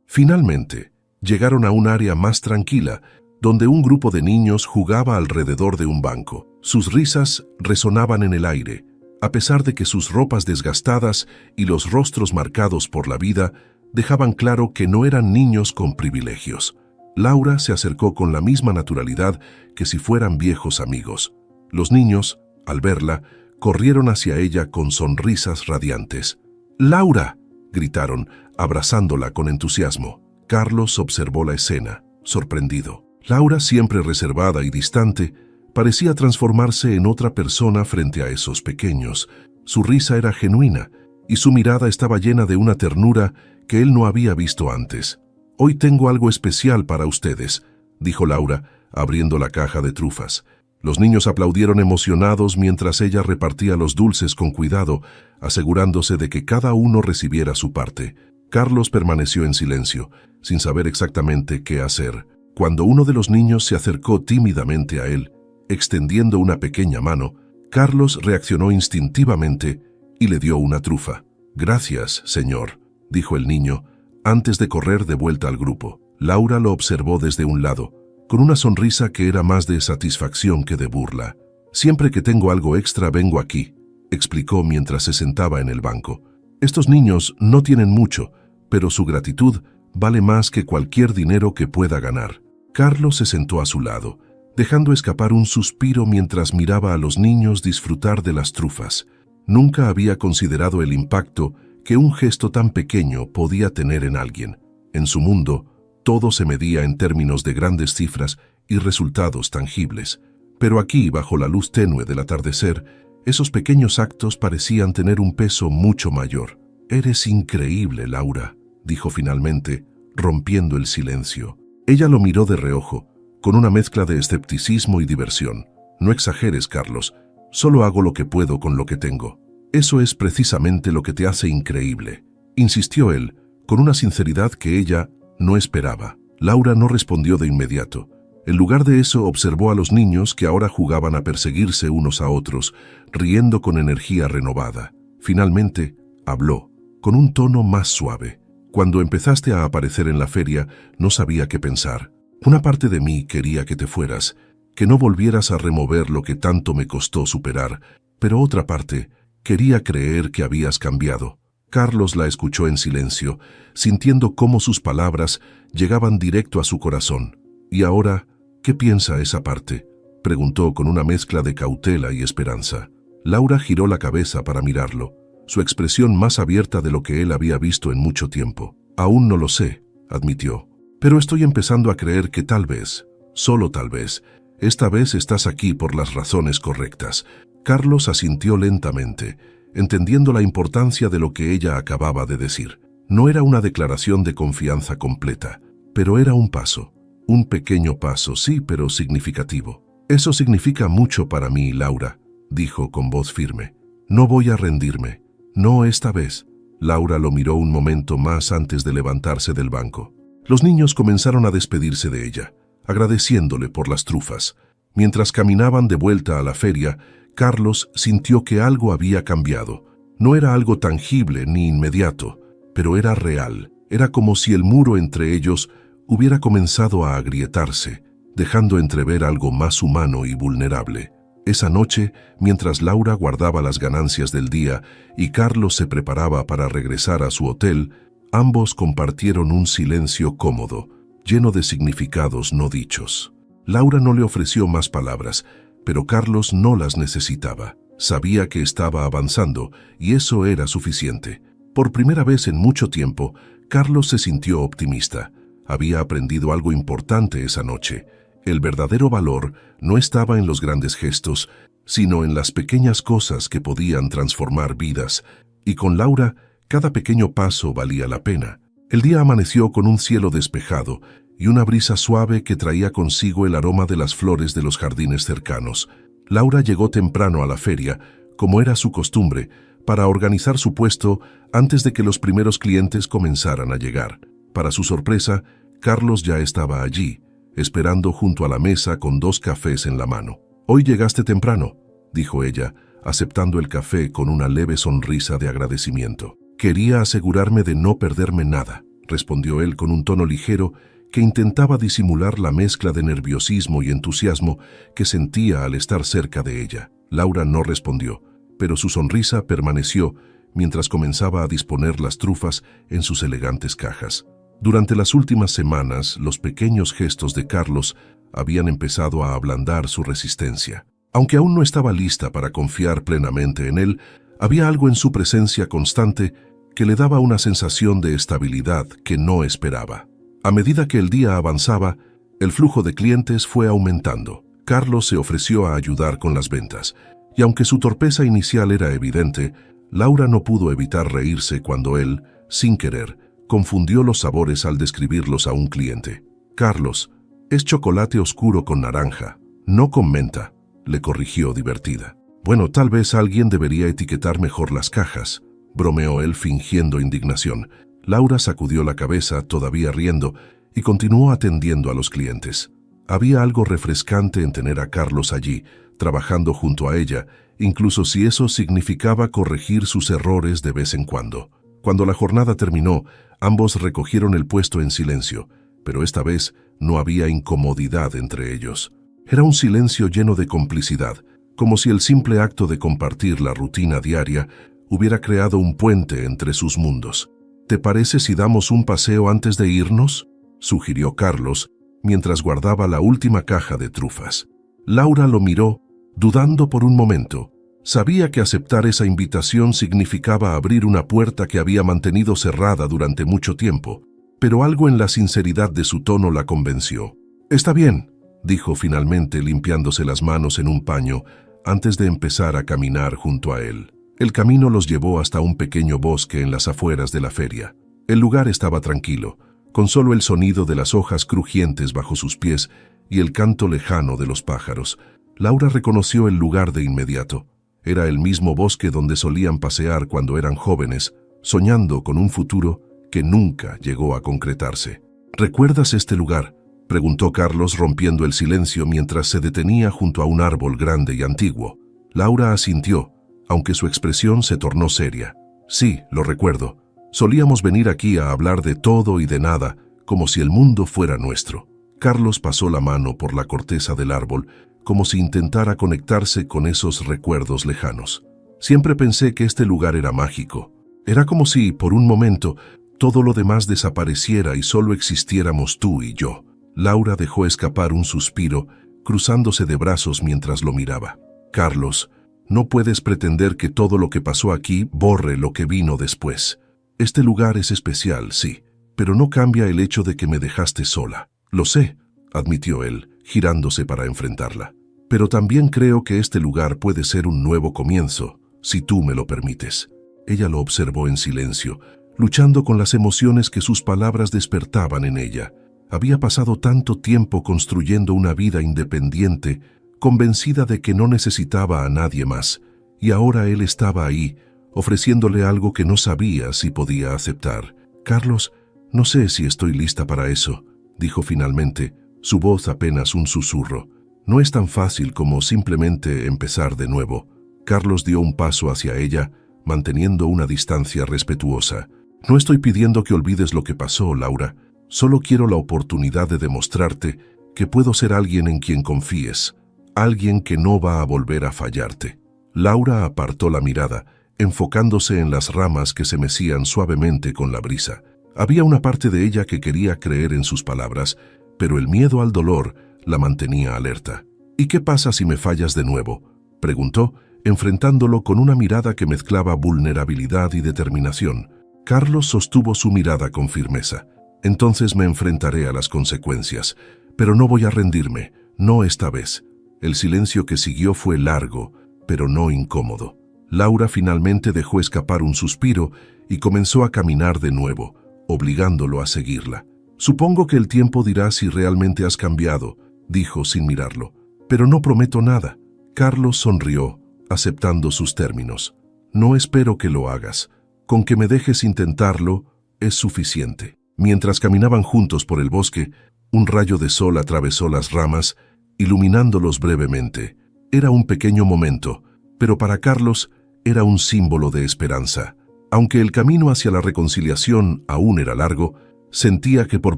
Finalmente, llegaron a un área más tranquila, donde un grupo de niños jugaba alrededor de un banco. Sus risas resonaban en el aire, a pesar de que sus ropas desgastadas y los rostros marcados por la vida dejaban claro que no eran niños con privilegios. Laura se acercó con la misma naturalidad que si fueran viejos amigos. Los niños, al verla, corrieron hacia ella con sonrisas radiantes. ¡Laura!, gritaron, abrazándola con entusiasmo. Carlos observó la escena, sorprendido. Laura, siempre reservada y distante, parecía transformarse en otra persona frente a esos pequeños. Su risa era genuina y su mirada estaba llena de una ternura que él no había visto antes. «Hoy tengo algo especial para ustedes», dijo Laura, abriendo la caja de trufas. Los niños aplaudieron emocionados mientras ella repartía los dulces con cuidado, asegurándose de que cada uno recibiera su parte. Carlos permaneció en silencio, sin saber exactamente qué hacer. Cuando uno de los niños se acercó tímidamente a él, extendiendo una pequeña mano, Carlos reaccionó instintivamente y le dio una trufa. «Gracias, señor», dijo el niño, antes de correr de vuelta al grupo. Laura lo observó desde un lado, con una sonrisa que era más de satisfacción que de burla. «Siempre que tengo algo extra vengo aquí», explicó mientras se sentaba en el banco. «Estos niños no tienen mucho, pero su gratitud vale más que cualquier dinero que pueda ganar». Carlos se sentó a su lado, dejando escapar un suspiro mientras miraba a los niños disfrutar de las trufas. Nunca había considerado el impacto que un gesto tan pequeño podía tener en alguien. En su mundo, todo se medía en términos de grandes cifras y resultados tangibles. Pero aquí, bajo la luz tenue del atardecer, esos pequeños actos parecían tener un peso mucho mayor. «Eres increíble, Laura», dijo finalmente, rompiendo el silencio. Ella lo miró de reojo, con una mezcla de escepticismo y diversión. «No exageres, Carlos. Solo hago lo que puedo con lo que tengo». «Eso es precisamente lo que te hace increíble», insistió él, con una sinceridad que ella no esperaba. Laura no respondió de inmediato. En lugar de eso, observó a los niños que ahora jugaban a perseguirse unos a otros, riendo con energía renovada. Finalmente, habló, con un tono más suave. «Cuando empezaste a aparecer en la feria, no sabía qué pensar. Una parte de mí quería que te fueras, que no volvieras a remover lo que tanto me costó superar, pero otra parte quería creer que habías cambiado». Carlos la escuchó en silencio, sintiendo cómo sus palabras llegaban directo a su corazón. «¿Y ahora, qué piensa esa parte?», preguntó con una mezcla de cautela y esperanza. Laura giró la cabeza para mirarlo, su expresión más abierta de lo que él había visto en mucho tiempo. «Aún no lo sé», admitió, «pero estoy empezando a creer que tal vez, solo tal vez, esta vez estás aquí por las razones correctas». Carlos asintió lentamente, entendiendo la importancia de lo que ella acababa de decir. No era una declaración de confianza completa, pero era un paso. Un pequeño paso, sí, pero significativo. «Eso significa mucho para mí, Laura», dijo con voz firme. «No voy a rendirme. No esta vez». Laura lo miró un momento más antes de levantarse del banco. Los niños comenzaron a despedirse de ella, agradeciéndole por las trufas. Mientras caminaban de vuelta a la feria, Carlos sintió que algo había cambiado. No era algo tangible ni inmediato, pero era real. Era como si el muro entre ellos hubiera comenzado a agrietarse, dejando entrever algo más humano y vulnerable. Esa noche, mientras Laura guardaba las ganancias del día y Carlos se preparaba para regresar a su hotel, ambos compartieron un silencio cómodo, lleno de significados no dichos. Laura no le ofreció más palabras, pero Carlos no las necesitaba. Sabía que estaba avanzando y eso era suficiente. Por primera vez en mucho tiempo, Carlos se sintió optimista. Había aprendido algo importante esa noche. El verdadero valor no estaba en los grandes gestos, sino en las pequeñas cosas que podían transformar vidas. Y con Laura, cada pequeño paso valía la pena. El día amaneció con un cielo despejado y una brisa suave que traía consigo el aroma de las flores de los jardines cercanos. Laura llegó temprano a la feria, como era su costumbre, para organizar su puesto antes de que los primeros clientes comenzaran a llegar. Para su sorpresa, Carlos ya estaba allí, esperando junto a la mesa con 2 cafés en la mano. «Hoy llegaste temprano», dijo ella, aceptando el café con una leve sonrisa de agradecimiento. «Quería asegurarme de no perderme nada», respondió él con un tono ligero que intentaba disimular la mezcla de nerviosismo y entusiasmo que sentía al estar cerca de ella. Laura no respondió, pero su sonrisa permaneció mientras comenzaba a disponer las trufas en sus elegantes cajas. Durante las últimas semanas, los pequeños gestos de Carlos habían empezado a ablandar su resistencia. Aunque aún no estaba lista para confiar plenamente en él, había algo en su presencia constante que le daba una sensación de estabilidad que no esperaba. A medida que el día avanzaba, el flujo de clientes fue aumentando. Carlos se ofreció a ayudar con las ventas, y aunque su torpeza inicial era evidente, Laura no pudo evitar reírse cuando él, sin querer, confundió los sabores al describirlos a un cliente. «Carlos, es chocolate oscuro con naranja, no con menta», le corrigió divertida. «Bueno, tal vez alguien debería etiquetar mejor las cajas», bromeó él fingiendo indignación. Laura sacudió la cabeza, todavía riendo, y continuó atendiendo a los clientes. Había algo refrescante en tener a Carlos allí, trabajando junto a ella, incluso si eso significaba corregir sus errores de vez en cuando. Cuando la jornada terminó, ambos recogieron el puesto en silencio, pero esta vez no había incomodidad entre ellos. Era un silencio lleno de complicidad, como si el simple acto de compartir la rutina diaria hubiera creado un puente entre sus mundos. «¿Te parece si damos un paseo antes de irnos?», sugirió Carlos, mientras guardaba la última caja de trufas. Laura lo miró, dudando por un momento. Sabía que aceptar esa invitación significaba abrir una puerta que había mantenido cerrada durante mucho tiempo, pero algo en la sinceridad de su tono la convenció. «Está bien», dijo finalmente limpiándose las manos en un paño antes de empezar a caminar junto a él. El camino los llevó hasta un pequeño bosque en las afueras de la feria. El lugar estaba tranquilo, con solo el sonido de las hojas crujientes bajo sus pies y el canto lejano de los pájaros. Laura reconoció el lugar de inmediato. Era el mismo bosque donde solían pasear cuando eran jóvenes, soñando con un futuro que nunca llegó a concretarse. «¿Recuerdas este lugar?», preguntó Carlos rompiendo el silencio mientras se detenía junto a un árbol grande y antiguo. Laura asintió, aunque su expresión se tornó seria. «Sí, lo recuerdo. Solíamos venir aquí a hablar de todo y de nada, como si el mundo fuera nuestro». Carlos pasó la mano por la corteza del árbol, como si intentara conectarse con esos recuerdos lejanos. «Siempre pensé que este lugar era mágico. Era como si, por un momento, todo lo demás desapareciera y solo existiéramos tú y yo». Laura dejó escapar un suspiro, cruzándose de brazos mientras lo miraba. «Carlos, no puedes pretender que todo lo que pasó aquí borre lo que vino después. Este lugar es especial, sí, pero no cambia el hecho de que me dejaste sola». «Lo sé», admitió él, girándose para enfrentarla. «Pero también creo que este lugar puede ser un nuevo comienzo, si tú me lo permites». Ella lo observó en silencio, luchando con las emociones que sus palabras despertaban en ella. Había pasado tanto tiempo construyendo una vida independiente, convencida de que no necesitaba a nadie más, y ahora él estaba ahí, ofreciéndole algo que no sabía si podía aceptar. «Carlos, no sé si estoy lista para eso», dijo finalmente, su voz apenas un susurro. «No es tan fácil como simplemente empezar de nuevo». Carlos dio un paso hacia ella, manteniendo una distancia respetuosa. «No estoy pidiendo que olvides lo que pasó, Laura. Solo quiero la oportunidad de demostrarte que puedo ser alguien en quien confíes, alguien que no va a volver a fallarte». Laura apartó la mirada, enfocándose en las ramas que se mecían suavemente con la brisa. Había una parte de ella que quería creer en sus palabras, pero el miedo al dolor la mantenía alerta. «¿Y qué pasa si me fallas de nuevo?», preguntó, enfrentándolo con una mirada que mezclaba vulnerabilidad y determinación. Carlos sostuvo su mirada con firmeza. «Entonces me enfrentaré a las consecuencias, pero no voy a rendirme, no esta vez». El silencio que siguió fue largo, pero no incómodo. Laura finalmente dejó escapar un suspiro y comenzó a caminar de nuevo, obligándolo a seguirla. «Supongo que el tiempo dirá si realmente has cambiado», dijo sin mirarlo. «Pero no prometo nada». Carlos sonrió, aceptando sus términos. «No espero que lo hagas. Con que me dejes intentarlo, es suficiente». Mientras caminaban juntos por el bosque, Un rayo de sol atravesó las ramas, iluminándolos brevemente. Era un pequeño momento, pero para Carlos era un símbolo de esperanza. Aunque el camino hacia la reconciliación aún era largo, sentía que por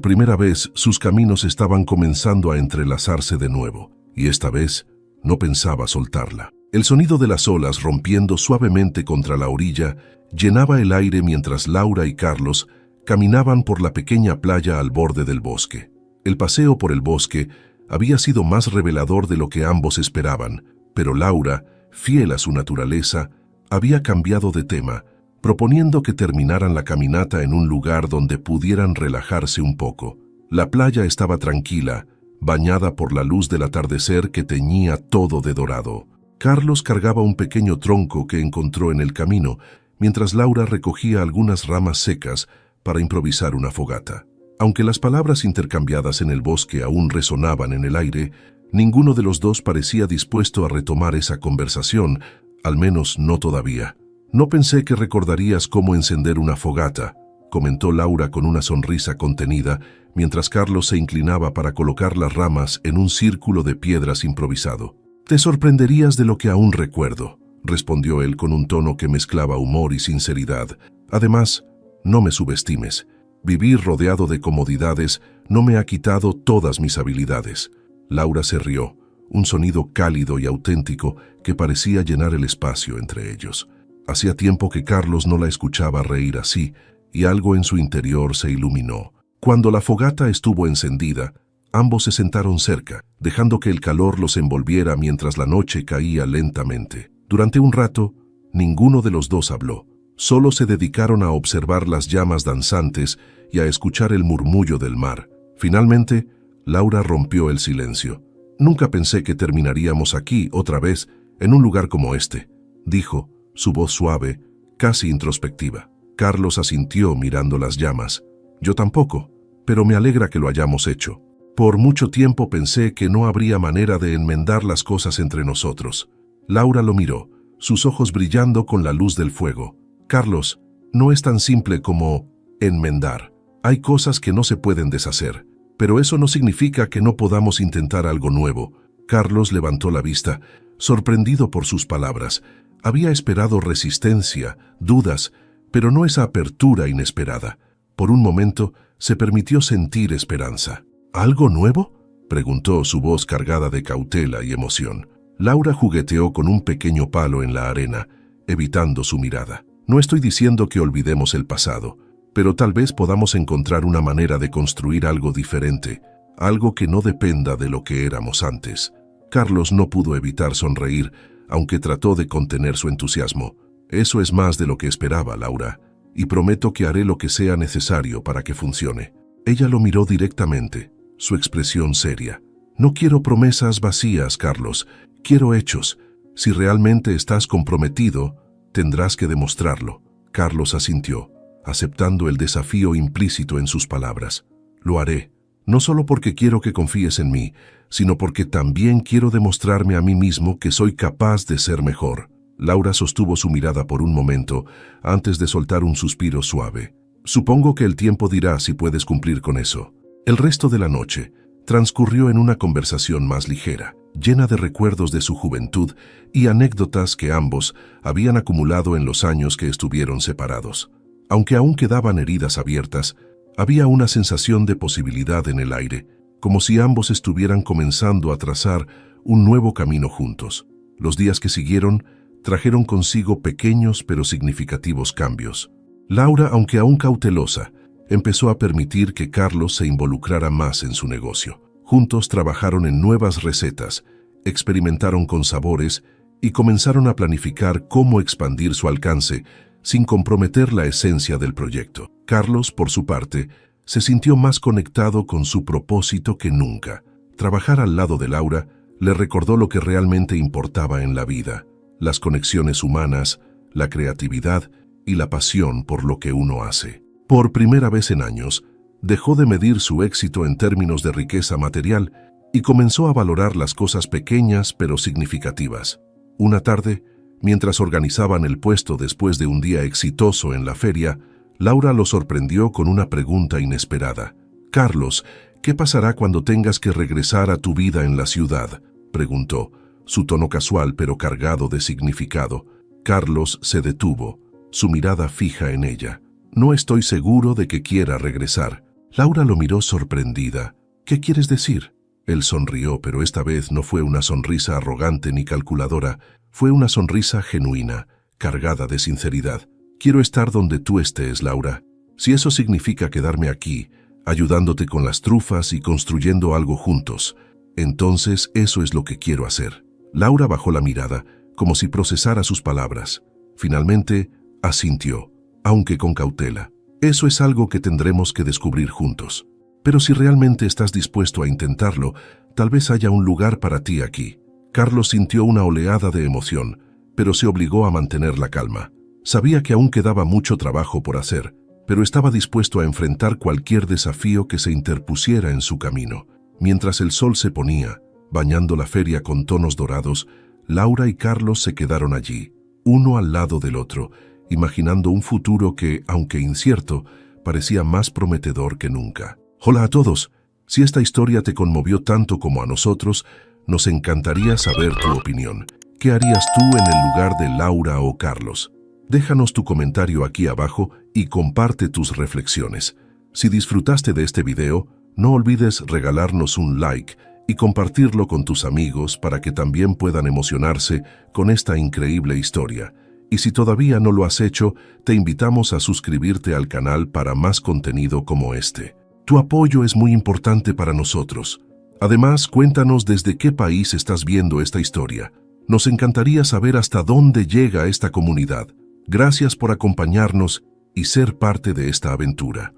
primera vez sus caminos estaban comenzando a entrelazarse de nuevo, y esta vez no pensaba soltarla. El sonido de las olas rompiendo suavemente contra la orilla llenaba el aire mientras Laura y Carlos caminaban por la pequeña playa al borde del bosque. El paseo por el bosque había sido más revelador de lo que ambos esperaban, pero Laura, fiel a su naturaleza, había cambiado de tema, proponiendo que terminaran la caminata en un lugar donde pudieran relajarse un poco. La playa estaba tranquila, bañada por la luz del atardecer que teñía todo de dorado. Carlos cargaba un pequeño tronco que encontró en el camino, mientras Laura recogía algunas ramas secas para improvisar una fogata. Aunque las palabras intercambiadas en el bosque aún resonaban en el aire, ninguno de los dos parecía dispuesto a retomar esa conversación, al menos no todavía. «No pensé que recordarías cómo encender una fogata», comentó Laura con una sonrisa contenida, mientras Carlos se inclinaba para colocar las ramas en un círculo de piedras improvisado. «Te sorprenderías de lo que aún recuerdo», respondió él con un tono que mezclaba humor y sinceridad. «Además, no me subestimes. Vivir rodeado de comodidades no me ha quitado todas mis habilidades». Laura se rió, un sonido cálido y auténtico que parecía llenar el espacio entre ellos. Hacía tiempo que Carlos no la escuchaba reír así, y algo en su interior se iluminó. Cuando la fogata estuvo encendida, ambos se sentaron cerca, dejando que el calor los envolviera mientras la noche caía lentamente. Durante un rato, ninguno de los dos habló. Solo se dedicaron a observar las llamas danzantes y a escuchar el murmullo del mar. Finalmente, Laura rompió el silencio. «Nunca pensé que terminaríamos aquí otra vez, en un lugar como este», dijo, su voz suave, casi introspectiva. Carlos asintió mirando las llamas. «Yo tampoco, pero me alegra que lo hayamos hecho. Por mucho tiempo pensé que no habría manera de enmendar las cosas entre nosotros». Laura lo miró, sus ojos brillando con la luz del fuego. «Carlos, no es tan simple como enmendar. Hay cosas que no se pueden deshacer, pero eso no significa que no podamos intentar algo nuevo». Carlos levantó la vista, sorprendido por sus palabras. Había esperado resistencia, dudas, pero no esa apertura inesperada. Por un momento se permitió sentir esperanza. «¿Algo nuevo?», preguntó, su voz cargada de cautela y emoción. Laura jugueteó con un pequeño palo en la arena, evitando su mirada. «No estoy diciendo que olvidemos el pasado, pero tal vez podamos encontrar una manera de construir algo diferente, algo que no dependa de lo que éramos antes». Carlos no pudo evitar sonreír, aunque trató de contener su entusiasmo. «Eso es más de lo que esperaba, Laura, y prometo que haré lo que sea necesario para que funcione». Ella lo miró directamente, su expresión seria. «No quiero promesas vacías, Carlos. Quiero hechos. Si realmente estás comprometido, tendrás que demostrarlo». Carlos asintió, aceptando el desafío implícito en sus palabras. «Lo haré, no solo porque quiero que confíes en mí, sino porque también quiero demostrarme a mí mismo que soy capaz de ser mejor». Laura sostuvo su mirada por un momento, antes de soltar un suspiro suave. «Supongo que el tiempo dirá si puedes cumplir con eso». El resto de la noche transcurrió en una conversación más ligera, llena de recuerdos de su juventud y anécdotas que ambos habían acumulado en los años que estuvieron separados. Aunque aún quedaban heridas abiertas, había una sensación de posibilidad en el aire, como si ambos estuvieran comenzando a trazar un nuevo camino juntos. Los días que siguieron trajeron consigo pequeños pero significativos cambios. Laura, aunque aún cautelosa, empezó a permitir que Carlos se involucrara más en su negocio. Juntos trabajaron en nuevas recetas, experimentaron con sabores y comenzaron a planificar cómo expandir su alcance sin comprometer la esencia del proyecto. Carlos, por su parte, se sintió más conectado con su propósito que nunca. Trabajar al lado de Laura le recordó lo que realmente importaba en la vida: las conexiones humanas, la creatividad y la pasión por lo que uno hace. Por primera vez en años, dejó de medir su éxito en términos de riqueza material y comenzó a valorar las cosas pequeñas pero significativas. Una tarde, mientras organizaban el puesto después de un día exitoso en la feria, Laura lo sorprendió con una pregunta inesperada. «Carlos, ¿Qué pasará cuando tengas que regresar a tu vida en la ciudad?, preguntó, su tono casual pero cargado de significado. Carlos se detuvo, su mirada fija en ella. No estoy seguro de que quiera regresar. Laura lo miró sorprendida. ¿Qué quieres decir? Él sonrió, pero esta vez no fue una sonrisa arrogante ni calculadora, fue una sonrisa genuina, cargada de sinceridad. Quiero estar donde tú estés, Laura. Si eso significa quedarme aquí, ayudándote con las trufas y construyendo algo juntos, entonces eso es lo que quiero hacer. Laura bajó la mirada, como si procesara sus palabras. Finalmente, asintió, aunque con cautela. Eso es algo que tendremos que descubrir juntos. Pero si realmente estás dispuesto a intentarlo, tal vez haya un lugar para ti aquí. Carlos sintió una oleada de emoción, pero se obligó a mantener la calma. Sabía que aún quedaba mucho trabajo por hacer, pero estaba dispuesto a enfrentar cualquier desafío que se interpusiera en su camino. Mientras el sol se ponía, bañando la feria con tonos dorados, Laura y Carlos se quedaron allí, uno al lado del otro, imaginando un futuro que, aunque incierto, parecía más prometedor que nunca. Hola a todos. Si esta historia te conmovió tanto como a nosotros, nos encantaría saber tu opinión. ¿Qué harías tú en el lugar de Laura o Carlos? Déjanos tu comentario aquí abajo y comparte tus reflexiones. Si disfrutaste de este video, no olvides regalarnos un like y compartirlo con tus amigos para que también puedan emocionarse con esta increíble historia. Y si todavía no lo has hecho, te invitamos a suscribirte al canal para más contenido como este. Tu apoyo es muy importante para nosotros. Además, cuéntanos desde qué país estás viendo esta historia. Nos encantaría saber hasta dónde llega esta comunidad. Gracias por acompañarnos y ser parte de esta aventura.